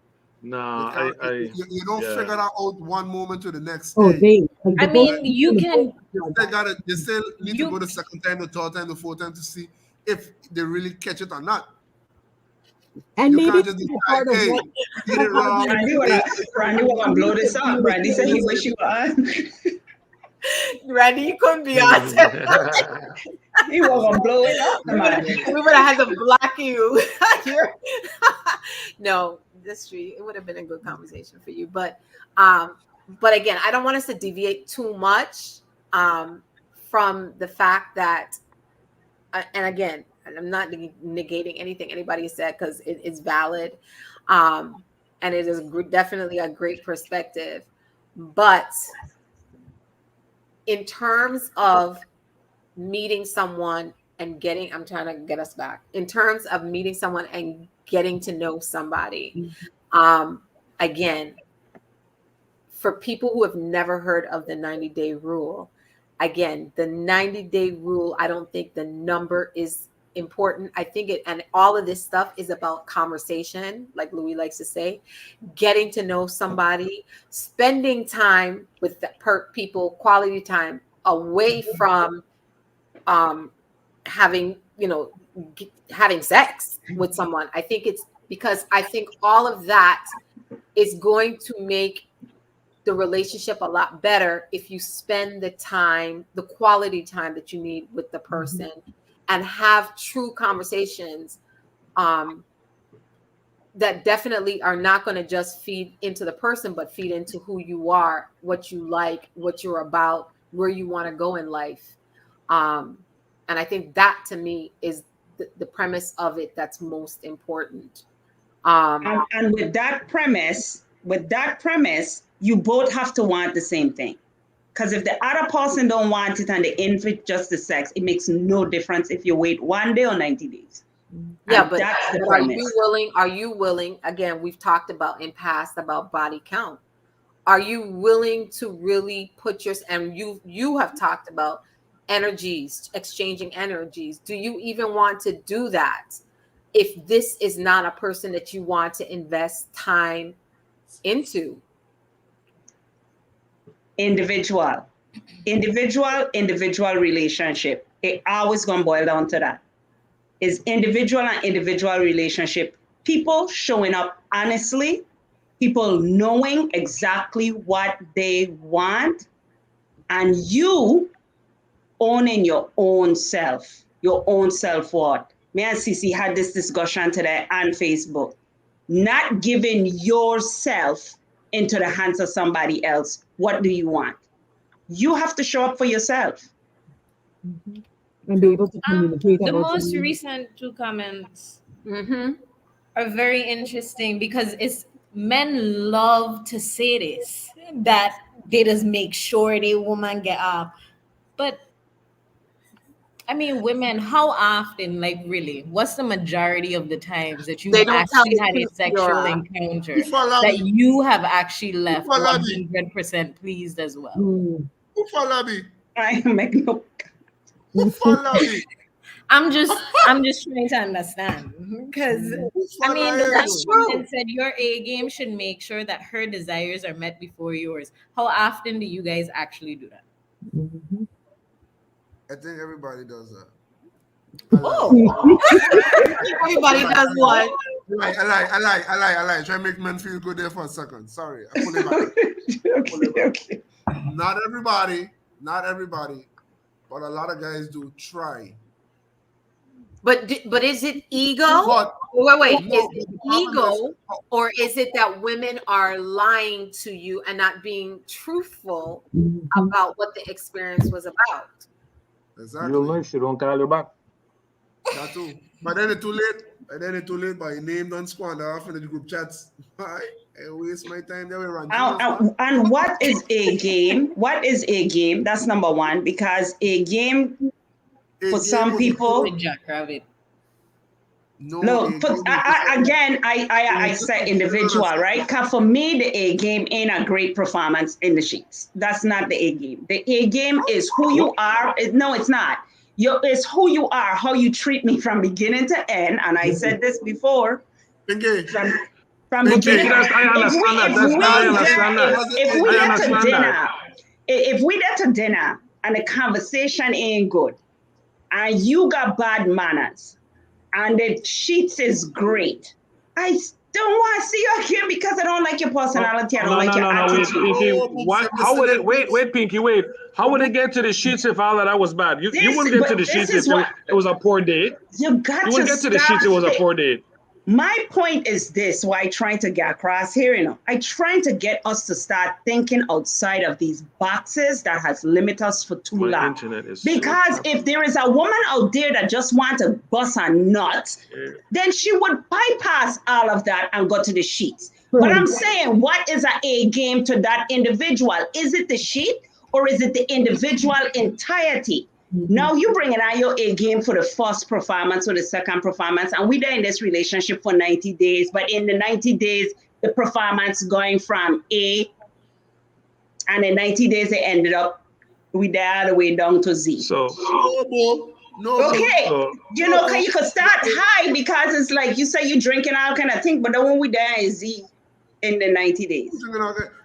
Speaker 2: No,
Speaker 4: you don't figure that out one moment to the next
Speaker 3: day.
Speaker 6: I mean, you can.
Speaker 4: They still need to go the second time, the third time, the fourth time to see if they really catch it or not.
Speaker 3: And
Speaker 4: you
Speaker 3: maybe
Speaker 4: can't just decide, hey, you did it wrong.
Speaker 5: Randy was gonna blow this up. Randy said he wish you were on.
Speaker 1: Randy, you couldn't be on.
Speaker 5: He was gonna blow it up.
Speaker 1: We would have had to block you. No, that's true. It would have been a good conversation for you. But again, I don't want us to deviate too much from the fact that, and again, I'm not negating anything anybody said because it's valid, and it is definitely a great perspective. But in terms of meeting someone and getting, I'm trying to get us back. In terms of meeting someone and getting to know somebody, again, for people who have never heard of the 90-day rule, again, the 90-day rule, I don't think the number is important. I think and all of this stuff is about conversation, like Louis likes to say, getting to know somebody, spending time with the people, quality time, away from having sex with someone. I think it's because I think all of that is going to make the relationship a lot better if you spend the time, the quality time that you need with the person, and have true conversations that definitely are not going to just feed into the person, but feed into who you are, what you like, what you're about, where you want to go in life. And I think that to me is the premise of it that's most important.
Speaker 5: And with that premise, you both have to want the same thing. Because if the other person don't want it and the infant just the sex, it makes no difference if you wait 1 day or 90 days.
Speaker 1: Yeah, but that's the premise. Are you willing, again, we've talked about in past about body count. Are you willing to really put and you have talked about energies, exchanging energies. Do you even want to do that if this is not a person that you want to invest time into?
Speaker 5: Individual relationship. It always gonna boil down to that. Is individual and individual relationship. People showing up honestly, people knowing exactly what they want, and you owning your own self, your own self-worth. Me and Cece had this discussion today on Facebook. Not giving yourself into the hands of somebody else. What do you want? You have to show up for yourself.
Speaker 3: And be able to communicate
Speaker 6: The
Speaker 3: about
Speaker 6: most
Speaker 3: it.
Speaker 6: recent 2 comments
Speaker 1: Mm-hmm.
Speaker 6: are very interesting because it's men love to say this, that they just make sure the woman get up. But I mean, women, how often, like really, what's the majority of the times that you've
Speaker 1: They don't tell
Speaker 6: actually
Speaker 1: the
Speaker 6: had a
Speaker 1: truth,
Speaker 6: sexual
Speaker 1: Kiara.
Speaker 6: encounter
Speaker 4: Ufalabi.
Speaker 6: that you have actually left
Speaker 4: Ufalabi.
Speaker 6: 100% pleased as well?
Speaker 4: Ufalabi.
Speaker 5: I make no.
Speaker 4: Ufalabi.
Speaker 6: I'm just trying to understand because I mean the
Speaker 1: That's
Speaker 6: one
Speaker 1: true.
Speaker 6: woman said your A game should make sure that her desires are met before yours. How often do you guys actually do that?
Speaker 4: I think everybody does that.
Speaker 1: Everybody does what?
Speaker 4: I lie. Try to make men feel good there for a second. Sorry, I pull it back.
Speaker 5: Okay.
Speaker 4: Not everybody, but a lot of guys do try.
Speaker 1: But is it ego?
Speaker 4: But
Speaker 1: Wait.
Speaker 4: no,
Speaker 1: Is
Speaker 4: but
Speaker 1: it
Speaker 4: the problem is-
Speaker 1: ego, or is it that women are lying to you and not being truthful about what the experience was about?
Speaker 4: Exactly.
Speaker 7: You'll know if she don't call you back.
Speaker 4: That too. But then it's too late. But your name don't squander off in the group chats. I waste my time there. We run.
Speaker 5: And what is a game? What is a game? That's number one, because a game for some people.
Speaker 6: With Jackrabbit.
Speaker 5: Look, I said individual, right? Because for me, the A game ain't a great performance in the sheets. That's not the A game. The A game is who you are. No, it's not. It's who you are, how you treat me from beginning to end. And I said this before. From beginning. If we get to dinner and the conversation ain't good, and you got bad manners, and the sheets is great, I don't want to see you again because I don't like your personality. I don't like your attitude.
Speaker 7: Wait, Pinky, wait. How would it get to the sheets if all of that was bad? You wouldn't get to the sheets if it was a poor date.
Speaker 5: You
Speaker 7: wouldn't get to the sheets if it was a poor date.
Speaker 5: My point is this, why I'm trying to get across here, I'm trying to get us to start thinking outside of these boxes that has limited us for too long. Because if there is a woman out there that just wants to bust a nut, then she would bypass all of that and go to the sheets. But I'm saying, what is a game to that individual? Is it the sheet or is it the individual entirety? Now you bringing out your A game for the first performance or the second performance, and we're in this relationship for 90 days. But in the 90 days, the performance going from A, and in 90 days they ended up with the other way down to Z.
Speaker 4: No.
Speaker 5: You could start high because it's like you say you're drinking all kind of thing, but then when we there is Z in the 90 days.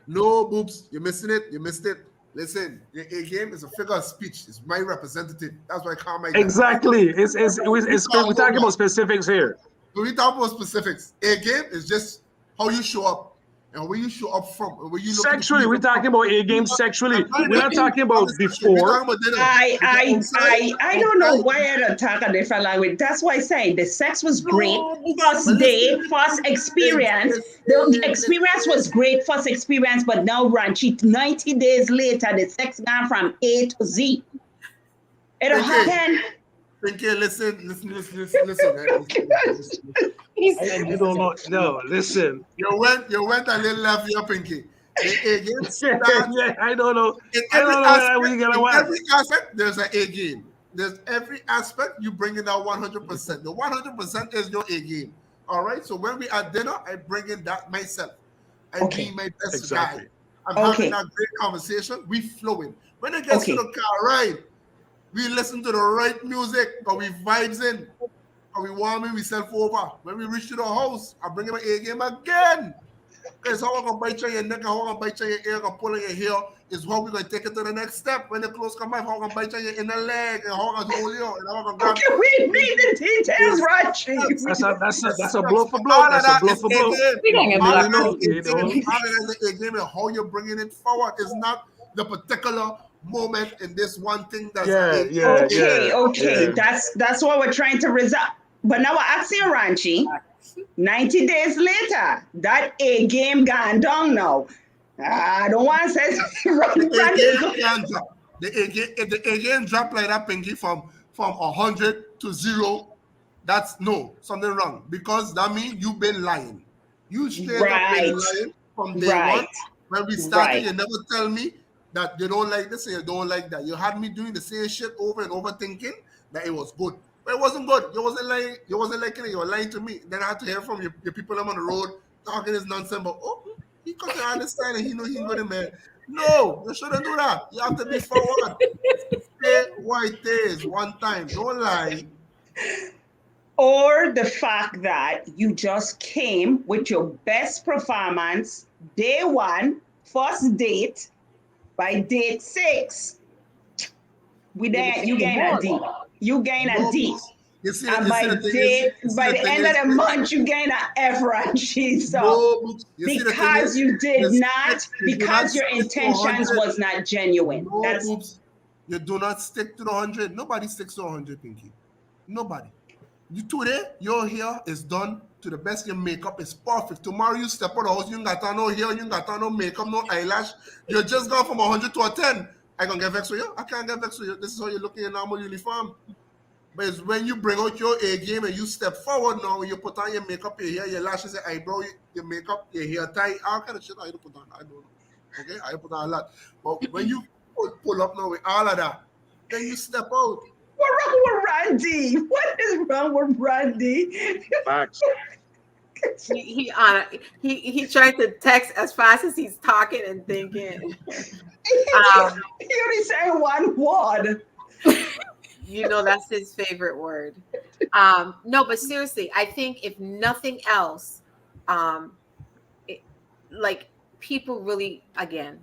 Speaker 4: No, boobs, you're missing it. You missed it. Listen, your A game is a figure of speech. It's my representative. That's why I call my game.
Speaker 7: Exactly. We're talking about specifics here.
Speaker 4: We talk about specifics. A game is just how you show up. And where you show up from, and where you look
Speaker 7: sexually, we're talking about A game sexually. We're not talking about before.
Speaker 5: I don't know why I don't talk a different language. That's why I say the sex was great. First day, first experience. The experience was great, first experience, but now Ranchi, 90 days later, the sex gone from A to Z. It'll happen.
Speaker 4: Okay, listen.
Speaker 7: You don't know. No, listen.
Speaker 4: You went a little left here, Pinky.
Speaker 7: Yeah, I don't know.
Speaker 4: In every aspect, there's an A game. There's every aspect you bring in that 100%. The 100% is your A game. All right. So when we at dinner, I bring in that myself. I be my best guy. I'm having that great conversation. We flowing. When it gets to the car ride, We listen to the right music, but we vibes in. And we warming myself over. When we reach to the house, I bring him an A game again. Because how I'm gonna bite you on your neck, and how I'm gonna bite you on your ear, and pull on your hair is how we're gonna take it to the next step. When the clothes come out, how I'm gonna bite you on your inner leg, and how I'm gonna hold you, and how I'm gonna grab.
Speaker 5: Okay, we need the details, Rachi.
Speaker 2: That's a blow for blow.
Speaker 4: All of
Speaker 2: That's a
Speaker 4: that
Speaker 2: blow
Speaker 4: is
Speaker 2: for
Speaker 4: A
Speaker 2: blow.
Speaker 4: game.
Speaker 6: We don't get
Speaker 4: All
Speaker 6: black
Speaker 4: of that
Speaker 2: know,
Speaker 4: is
Speaker 2: you
Speaker 4: A game.
Speaker 2: know.
Speaker 4: All of that is A game, and how you're bringing it forward is not the particular moment in this one thing that's
Speaker 2: Yeah, yeah,
Speaker 5: Okay,
Speaker 2: yeah,
Speaker 5: okay.
Speaker 2: yeah.
Speaker 5: That's what we're trying to resolve. But now we're asking Ranchi, 90 days later, that A game gone down now. I don't want to say
Speaker 4: The A game can drop. If the A game drop like that, Pinky, from 100 to 0, that's no, something wrong. Because that means you've been lying. You straight up been
Speaker 5: Right,
Speaker 4: lying from day one.
Speaker 5: right,
Speaker 4: When we started,
Speaker 5: right.
Speaker 4: you never tell me that you don't like this and you don't like that. You had me doing the same shit over and over thinking that it was good. But it wasn't good. You wasn't lying. You wasn't liking it. You were lying to me. Then I had to hear from your people on the road talking this nonsense. But he got to understand and he know he's good, man. No, you shouldn't do that. You have to be forward. Say what it is one time. Don't lie.
Speaker 5: Or the fact that you just came with your best performance day one, first date, by date 6, you gain a D. You gain a D.
Speaker 4: You see,
Speaker 5: And
Speaker 4: you
Speaker 5: by
Speaker 4: see the thing
Speaker 5: date,
Speaker 4: is,
Speaker 5: by the end of the month, you gain an F, Ranchi. So
Speaker 4: no, you see the thing
Speaker 5: because
Speaker 4: is,
Speaker 5: you did
Speaker 4: is
Speaker 5: not,
Speaker 4: you do
Speaker 5: because
Speaker 4: not
Speaker 5: your
Speaker 4: stick to
Speaker 5: intentions
Speaker 4: 100.
Speaker 5: was not genuine.
Speaker 4: No,
Speaker 5: That's
Speaker 4: Boops. You do not stick to the 100. Nobody sticks to 100, Pinky. Nobody. You today, your hair is done to the best. Your makeup is perfect. Tomorrow you step out of the house, you ain't got on no hair, you ain't got on no makeup, no eyelash. You're just gone from 100 to a 10. I can get vexed with you. I can't get vexed with you. This is how you look in your normal uniform. But it's when you bring out your A game and you step forward now, when you put on your makeup, your hair, your lashes, your eyebrow, your makeup, your hair tie, all kind of shit I put on. I don't know. Okay? I put on a lot. But when you pull up now with all of that, then you step out.
Speaker 5: what's wrong with Randy? What is wrong with Randy?
Speaker 2: Facts.
Speaker 1: He trying to text as fast as he's talking and thinking.
Speaker 5: He only saying one word.
Speaker 1: You know, that's his favorite word. No, but seriously, I think if nothing else, like people really, again,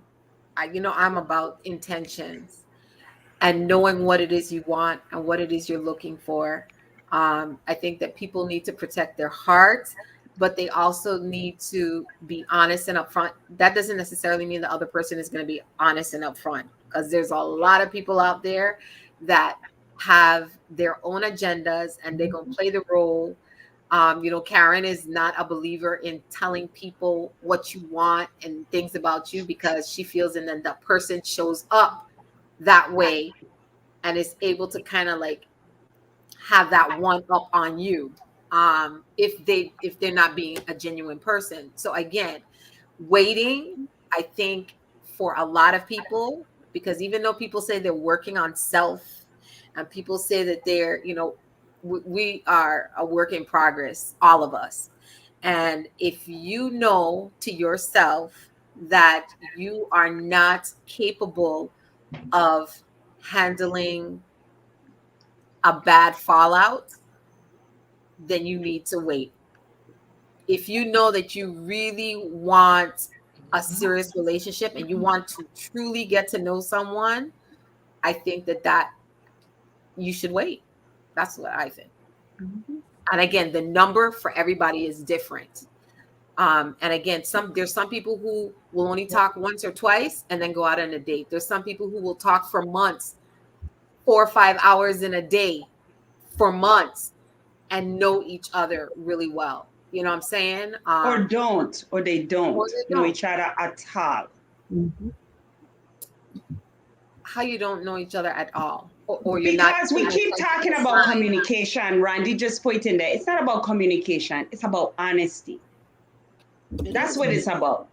Speaker 1: I'm about intentions and knowing what it is you want and what it is you're looking for. I think that people need to protect their hearts, but they also need to be honest and upfront. That doesn't necessarily mean the other person is going to be honest and upfront, because there's a lot of people out there that have their own agendas and they're going to play the role. Karen is not a believer in telling people what you want and things about you, because she feels and then the person shows up that way and is able to kind of like have that one up on you if they're not being a genuine person. So again, waiting, I think, for a lot of people, because even though people say they're working on self and people say that they're, we are a work in progress, all of us. And if you know to yourself that you are not capable of handling a bad fallout, then you need to wait. If you know that you really want a serious relationship and you want to truly get to know someone, I think that you should wait. That's what I think. And again, the number for everybody is different. And again, there's some people who will only talk once or twice and then go out on a date. There's some people who will talk for months, 4 or 5 hours in a day for months, and know each other really well. You know what I'm saying?
Speaker 5: Or they don't know each other at all.
Speaker 3: Mm-hmm.
Speaker 1: How you don't know each other at all? Or you're
Speaker 5: because
Speaker 1: not,
Speaker 5: we keep talking about communication. Randy just put in there. It's not about communication. It's about honesty. That's what it's about.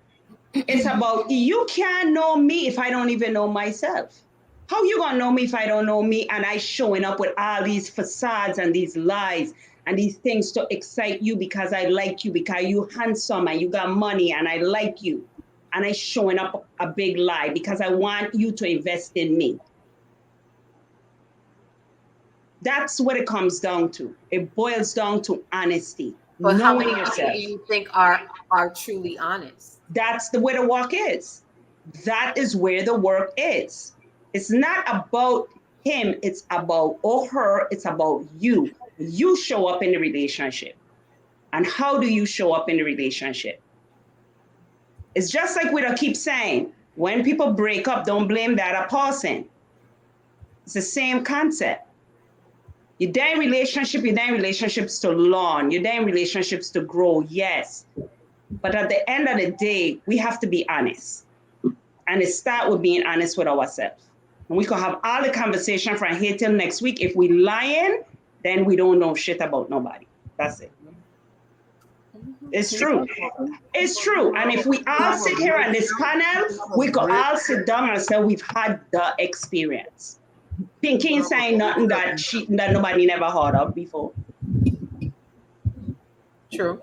Speaker 5: It's about, you can't know me if I don't even know myself. How you gonna know me if I don't know me and I showing up with all these facades and these lies and these things to excite you because I like you, because you handsome and you got money and I like you, and I showing up a big lie because I want you to invest in me. That's what it comes down to. It boils down to honesty.
Speaker 1: But how
Speaker 5: Knowing
Speaker 1: many people
Speaker 5: yourself.
Speaker 1: do you think are truly honest?
Speaker 5: That's the way the walk is. That is where the work is. It's not about him, it's about or her, it's about you. You show up in the relationship. And how do you show up in the relationship? It's just like we keep saying, when people break up, don't blame the other person. It's the same concept. You're there in relationships to learn. You're there in relationships to grow, yes. But at the end of the day, we have to be honest. And it starts with being honest with ourselves. And we can have all the conversation from here till next week. If we lying, then we don't know shit about nobody. That's it. It's true. It's true. And if we all sit here on this panel, we could all sit down and say we've had the experience. Pinky ain't saying nothing that nobody never heard of before.
Speaker 1: True.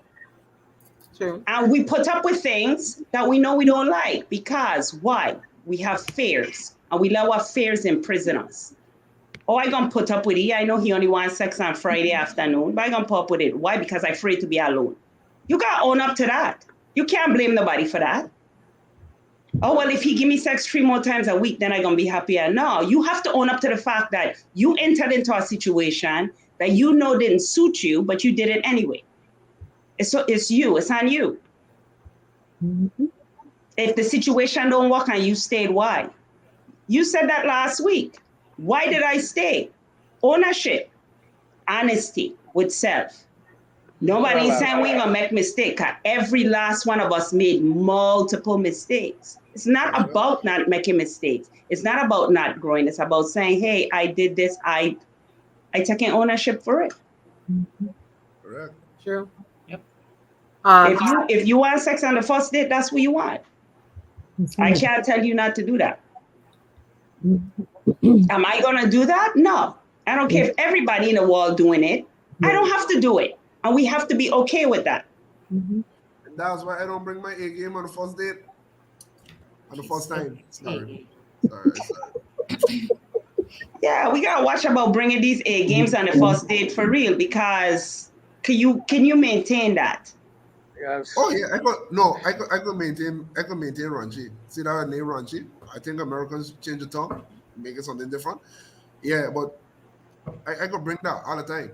Speaker 5: And we put up with things that we know we don't like because why? We have fears and we let our fears imprison us. Oh, I gonna put up with it. Yeah, I know he only wants sex on Friday afternoon, but I gonna put up with it. Why? Because I'm afraid to be alone. You gotta own up to that. You can't blame nobody for that. Oh, well, if he give me sex 3 more times a week, then I'm gonna be happier. No, you have to own up to the fact that you entered into a situation that you know didn't suit you, but you did it anyway. It's you, it's on you. Mm-hmm. If the situation don't work and you stayed, why? You said that last week. Why did I stay? Ownership, honesty with self. Nobody's saying we ain't gonna make mistakes. Every last one of us made multiple mistakes. It's not about not making mistakes. It's not about not growing. It's about saying, hey, I did this. I taking ownership for it.
Speaker 4: Correct.
Speaker 1: True.
Speaker 6: Yep.
Speaker 5: If you want sex on the first date, that's what you want. I can't tell you not to do that. Am I gonna do that? No. I don't care if everybody in the world doing it. I don't have to do it. And we have to be okay with that.
Speaker 4: And that's why I don't bring my A game on the first date. On the first time. Sorry.
Speaker 5: Yeah, we gotta watch about bringing these A games on the first date for real, because can you maintain that?
Speaker 2: Yes.
Speaker 4: Oh yeah, I could maintain raunchy. See that name raunchy? I think Americans change the tongue, make it something different. Yeah, but I could bring that all the time.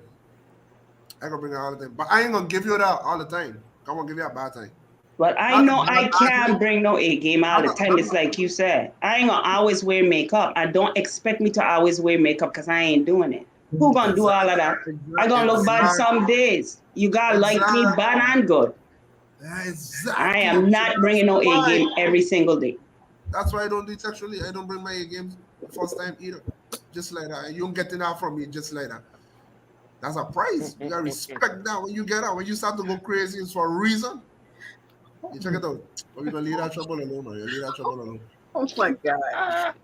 Speaker 4: But I ain't gonna give you that all the time. I'm gonna give you a bad time.
Speaker 5: But I know I can't bring no A game all the time. It's like you said. I ain't gonna always wear makeup. I don't expect me to always wear makeup because I ain't doing it. Who gonna do all of that? I gonna look bad some days. You gotta like me bad and good.
Speaker 4: Exactly.
Speaker 5: I am not bringing no A game every single day.
Speaker 4: That's why I don't do it sexually. I don't bring my A games the first time either. Just like that. You don't get that from me just like that. That's a price. You gotta respect that when you get out. When you start to go crazy, it's for a reason. You check it out. Or you gonna leave that trouble alone, or you leave that trouble alone.
Speaker 1: Oh my God.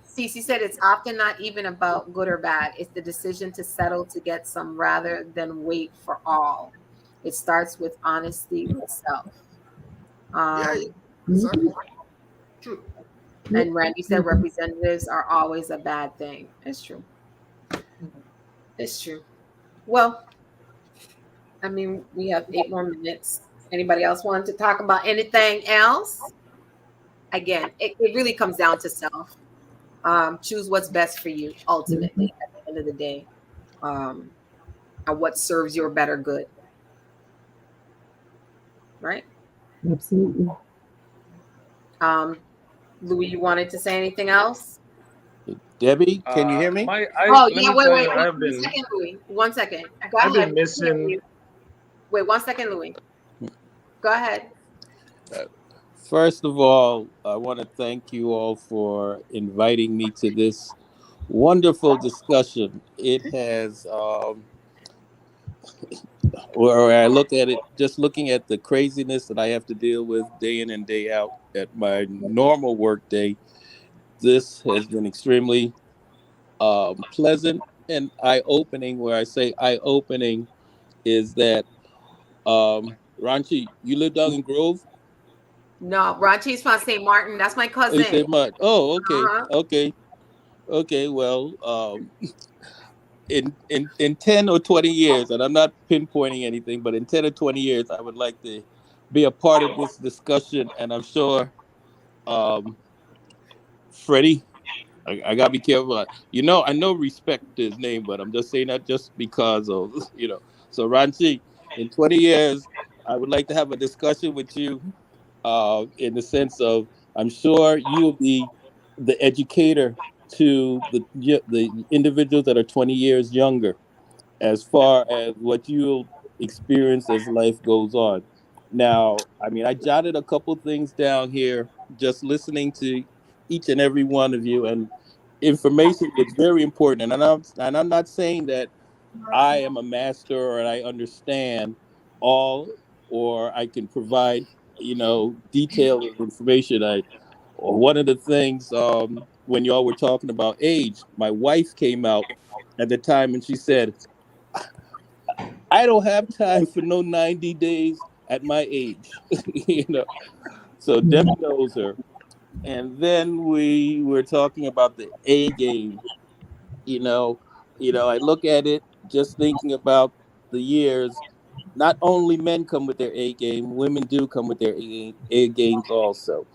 Speaker 1: Cece said it's often not even about good or bad. It's the decision to settle to get some rather than wait for all. It starts with honesty with self.
Speaker 4: Yeah, exactly. True.
Speaker 1: And Randy said representatives are always a bad thing. It's true. It's true. Well, I mean, we have 8 more minutes. Anybody else want to talk about anything else? Again, it really comes down to self. Choose what's best for you, ultimately, at the end of the day, and what serves your better good. Right?
Speaker 3: Absolutely.
Speaker 1: Louis, you wanted to say anything else?
Speaker 8: Debbie, can you hear me?
Speaker 1: Wait. 1 second, Louis. 1 second. Go ahead.
Speaker 2: I've been missing.
Speaker 1: Wait 1 second, Louis. Go ahead.
Speaker 8: First of all, I want to thank you all for inviting me to this wonderful discussion. It has, where I look at it, just looking at the craziness that I have to deal with day in and day out at my normal work day, this has been extremely pleasant and eye-opening. Where I say eye-opening is that, Ranchi, you live down in Grove?
Speaker 1: No, Ranchi's from St. Martin. That's my cousin.
Speaker 8: St. Martin. Oh, okay.
Speaker 1: Uh-huh.
Speaker 8: Okay. Okay, well, in 10 or 20 years, and I'm not pinpointing anything, but in 10 or 20 years, I would like to be a part of this discussion, and I'm sure, um, Freddie, I gotta be careful. I know respect his name, but I'm just saying that just because of So Ranchi, in 20 years, I would like to have a discussion with you, in the sense of I'm sure you'll be the educator to the individuals that are 20 years younger, as far as what you'll experience as life goes on. Now, I mean, I jotted a couple things down here just listening to each and every one of you, and information is very important. And I'm not saying that I am a master or I understand all, or I can provide, detailed information. One of the things, when y'all were talking about age, my wife came out at the time and she said, I don't have time for no 90 days at my age. So Debbie knows her. And then we were talking about the A game. you know I look at it just thinking about the years. Not only men come with their A game, women do come with their A games also.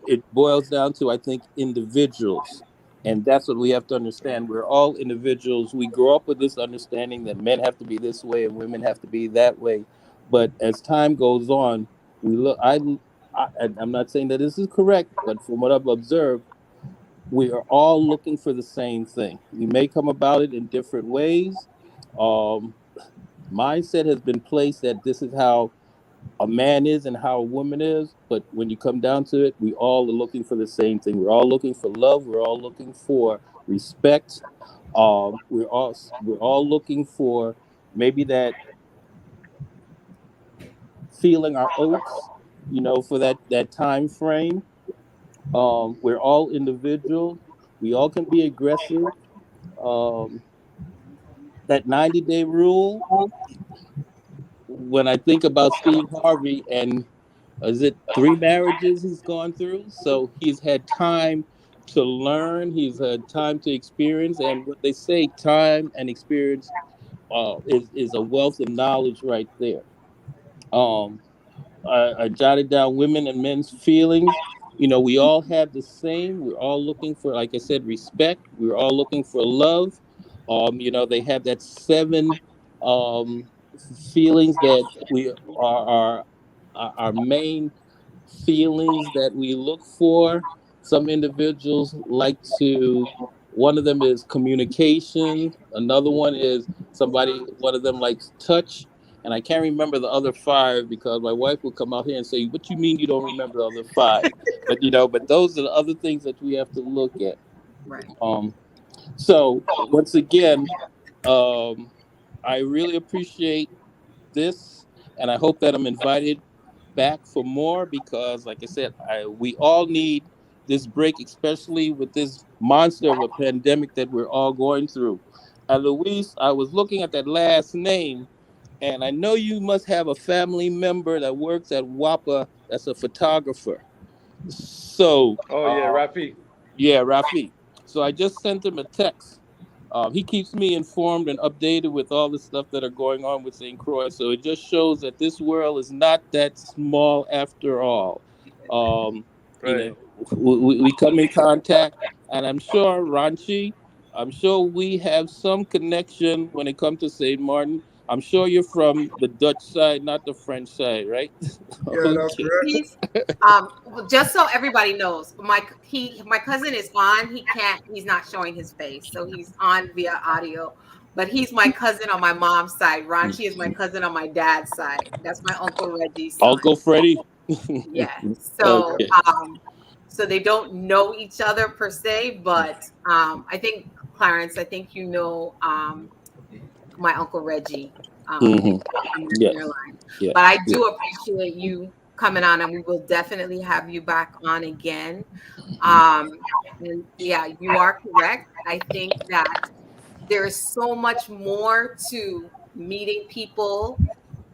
Speaker 8: It boils down to, I think, individuals. And that's what we have to understand. We're all individuals. We grow up with this understanding that men have to be this way and women have to be that way. But as time goes on, we look. I'm not saying that this is correct, but from what I've observed, we are all looking for the same thing. We may come about it in different ways. Um, Mindset has been placed that this is how a man is and how a woman is, but when you come down to it, we all are looking for the same thing. We're all looking for love. We're all looking for respect. We're all looking for maybe that feeling our oats, for that time frame. We're all individuals. We all can be aggressive. Um, that 90-day rule, when I think about Steve Harvey, and is it 3 marriages he's gone through? So he's had time to learn, he's had time to experience, and what they say, time and experience, is a wealth of knowledge right there. Um, I jotted down women and men's feelings. We all have the same. We're all looking for, like I said, respect. We're all looking for love. They have that seven, um, feelings that we our main feelings that we look for. Some individuals like to. One of them is communication. Another one is somebody. One of them likes touch, and I can't remember the other five because my wife will come out here and say, "What you mean you don't remember the other five?" But those are the other things that we have to look at.
Speaker 1: Right.
Speaker 8: So once again, um, I really appreciate this, and I hope that I'm invited back for more because, like I said, we all need this break, especially with this monster of a pandemic that we're all going through. Luis, I was looking at that last name, and I know you must have a family member that works at WAPA that's a photographer. So,
Speaker 2: Oh yeah, Rafi.
Speaker 8: yeah, Rafi. So I just sent him a text. He keeps me informed and updated with all the stuff that are going on with St. Croix. So it just shows that this world is not that small after all. Um,
Speaker 2: Right.
Speaker 8: we come in contact, and I'm sure we have some connection when it comes to St. Martin. I'm sure you're from the Dutch side, not the French side, right?
Speaker 4: Yeah, that's
Speaker 8: Okay.
Speaker 4: correct.
Speaker 1: He's well, just so everybody knows, my cousin is on. He's not showing his face, so he's on via audio. But he's my cousin on my mom's side. Ranchi is my cousin on my dad's side. That's my Uncle Reggie's son.
Speaker 8: Uncle Freddie.
Speaker 1: Yeah. So
Speaker 8: Okay.
Speaker 1: so they don't know each other per se, but I think Clarence, I think my Uncle Reggie
Speaker 8: Hmm.
Speaker 1: in your
Speaker 8: Yes.
Speaker 1: line.
Speaker 8: Yeah.
Speaker 1: But I
Speaker 8: Yeah.
Speaker 1: do appreciate you coming on, and we will definitely have you back on again. Um, and yeah, you are correct. I think that there is so much more to meeting people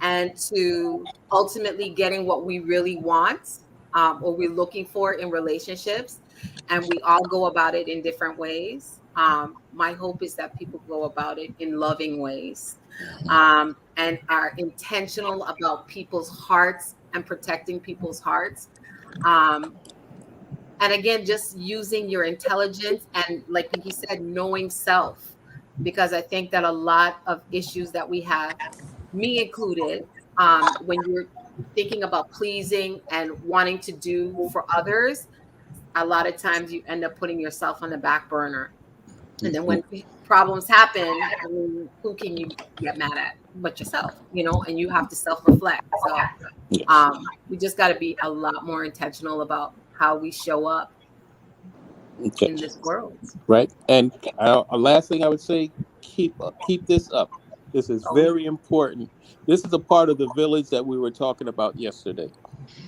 Speaker 1: and to ultimately getting what we really want, or we're looking for in relationships. and we all go about it in different ways. My hope is that people go about it in loving ways, and are intentional about people's hearts and protecting people's hearts. Um, and again, just using your intelligence and, like Pinky said, knowing self, because I think that a lot of issues that we have, me included, when you're thinking about pleasing and wanting to do for others, a lot of times you end up putting yourself on the back burner. And then when problems happen, I mean, who can you get mad at but yourself, and you have to self-reflect. So we just got to be a lot more intentional about how we show up in this world.
Speaker 8: Right. And last thing I would say, keep this up. This is very important. This is a part of the village that we were talking about yesterday.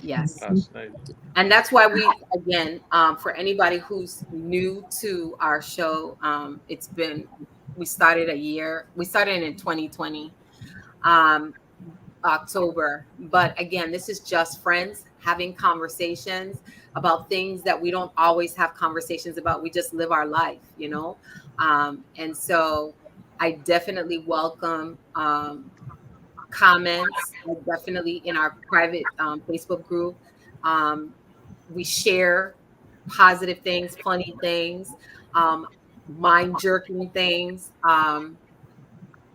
Speaker 1: Yes.
Speaker 2: Last night.
Speaker 1: And that's why we, again, for anybody who's new to our show, we started in 2020, October. But again, this is just friends having conversations about things that we don't always have conversations about. We just live our life, and so I definitely welcome comments. Definitely in our private Facebook group, we share positive things, funny things, mind jerking things,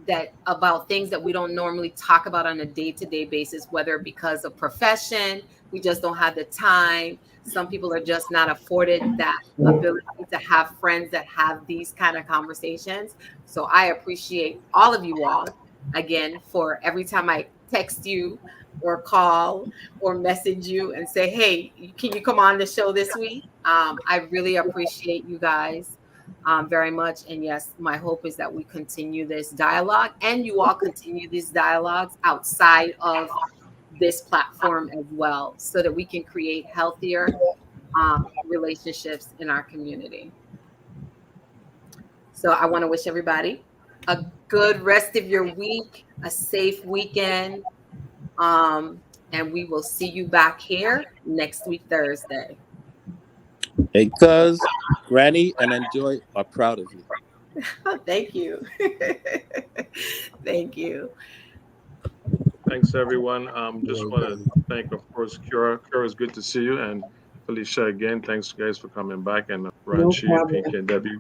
Speaker 1: that about things that we don't normally talk about on a day-to-day basis, whether because of profession, we just don't have the time. Some people are just not afforded that ability to have friends that have these kind of conversations. So I appreciate all of you all, again, for every time I text you or call or message you and say, hey, can you come on the show this week? I really appreciate you guys very much. And yes, my hope is that we continue this dialogue, and you all continue these dialogues outside of this platform as well, so that we can create healthier relationships in our community. So I want to wish everybody a good rest of your week, a safe weekend. And we will see you back here next week, Thursday.
Speaker 8: Hey, cuz, Granny, and Enjoy are proud of you.
Speaker 1: Thank you. Thank you.
Speaker 2: Thanks, everyone. Just want to thank, of course, Kira. Kira, it's good to see you. And Felicia, again, thanks, guys, for coming back. And Ranchi, Pinky, and Debbie.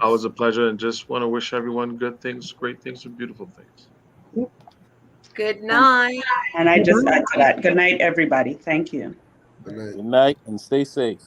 Speaker 2: Always a pleasure. And just want to wish everyone good things, great things, and beautiful things.
Speaker 1: Good night.
Speaker 5: And I just add to that. Good night, everybody. Thank you.
Speaker 8: Good night, and stay safe.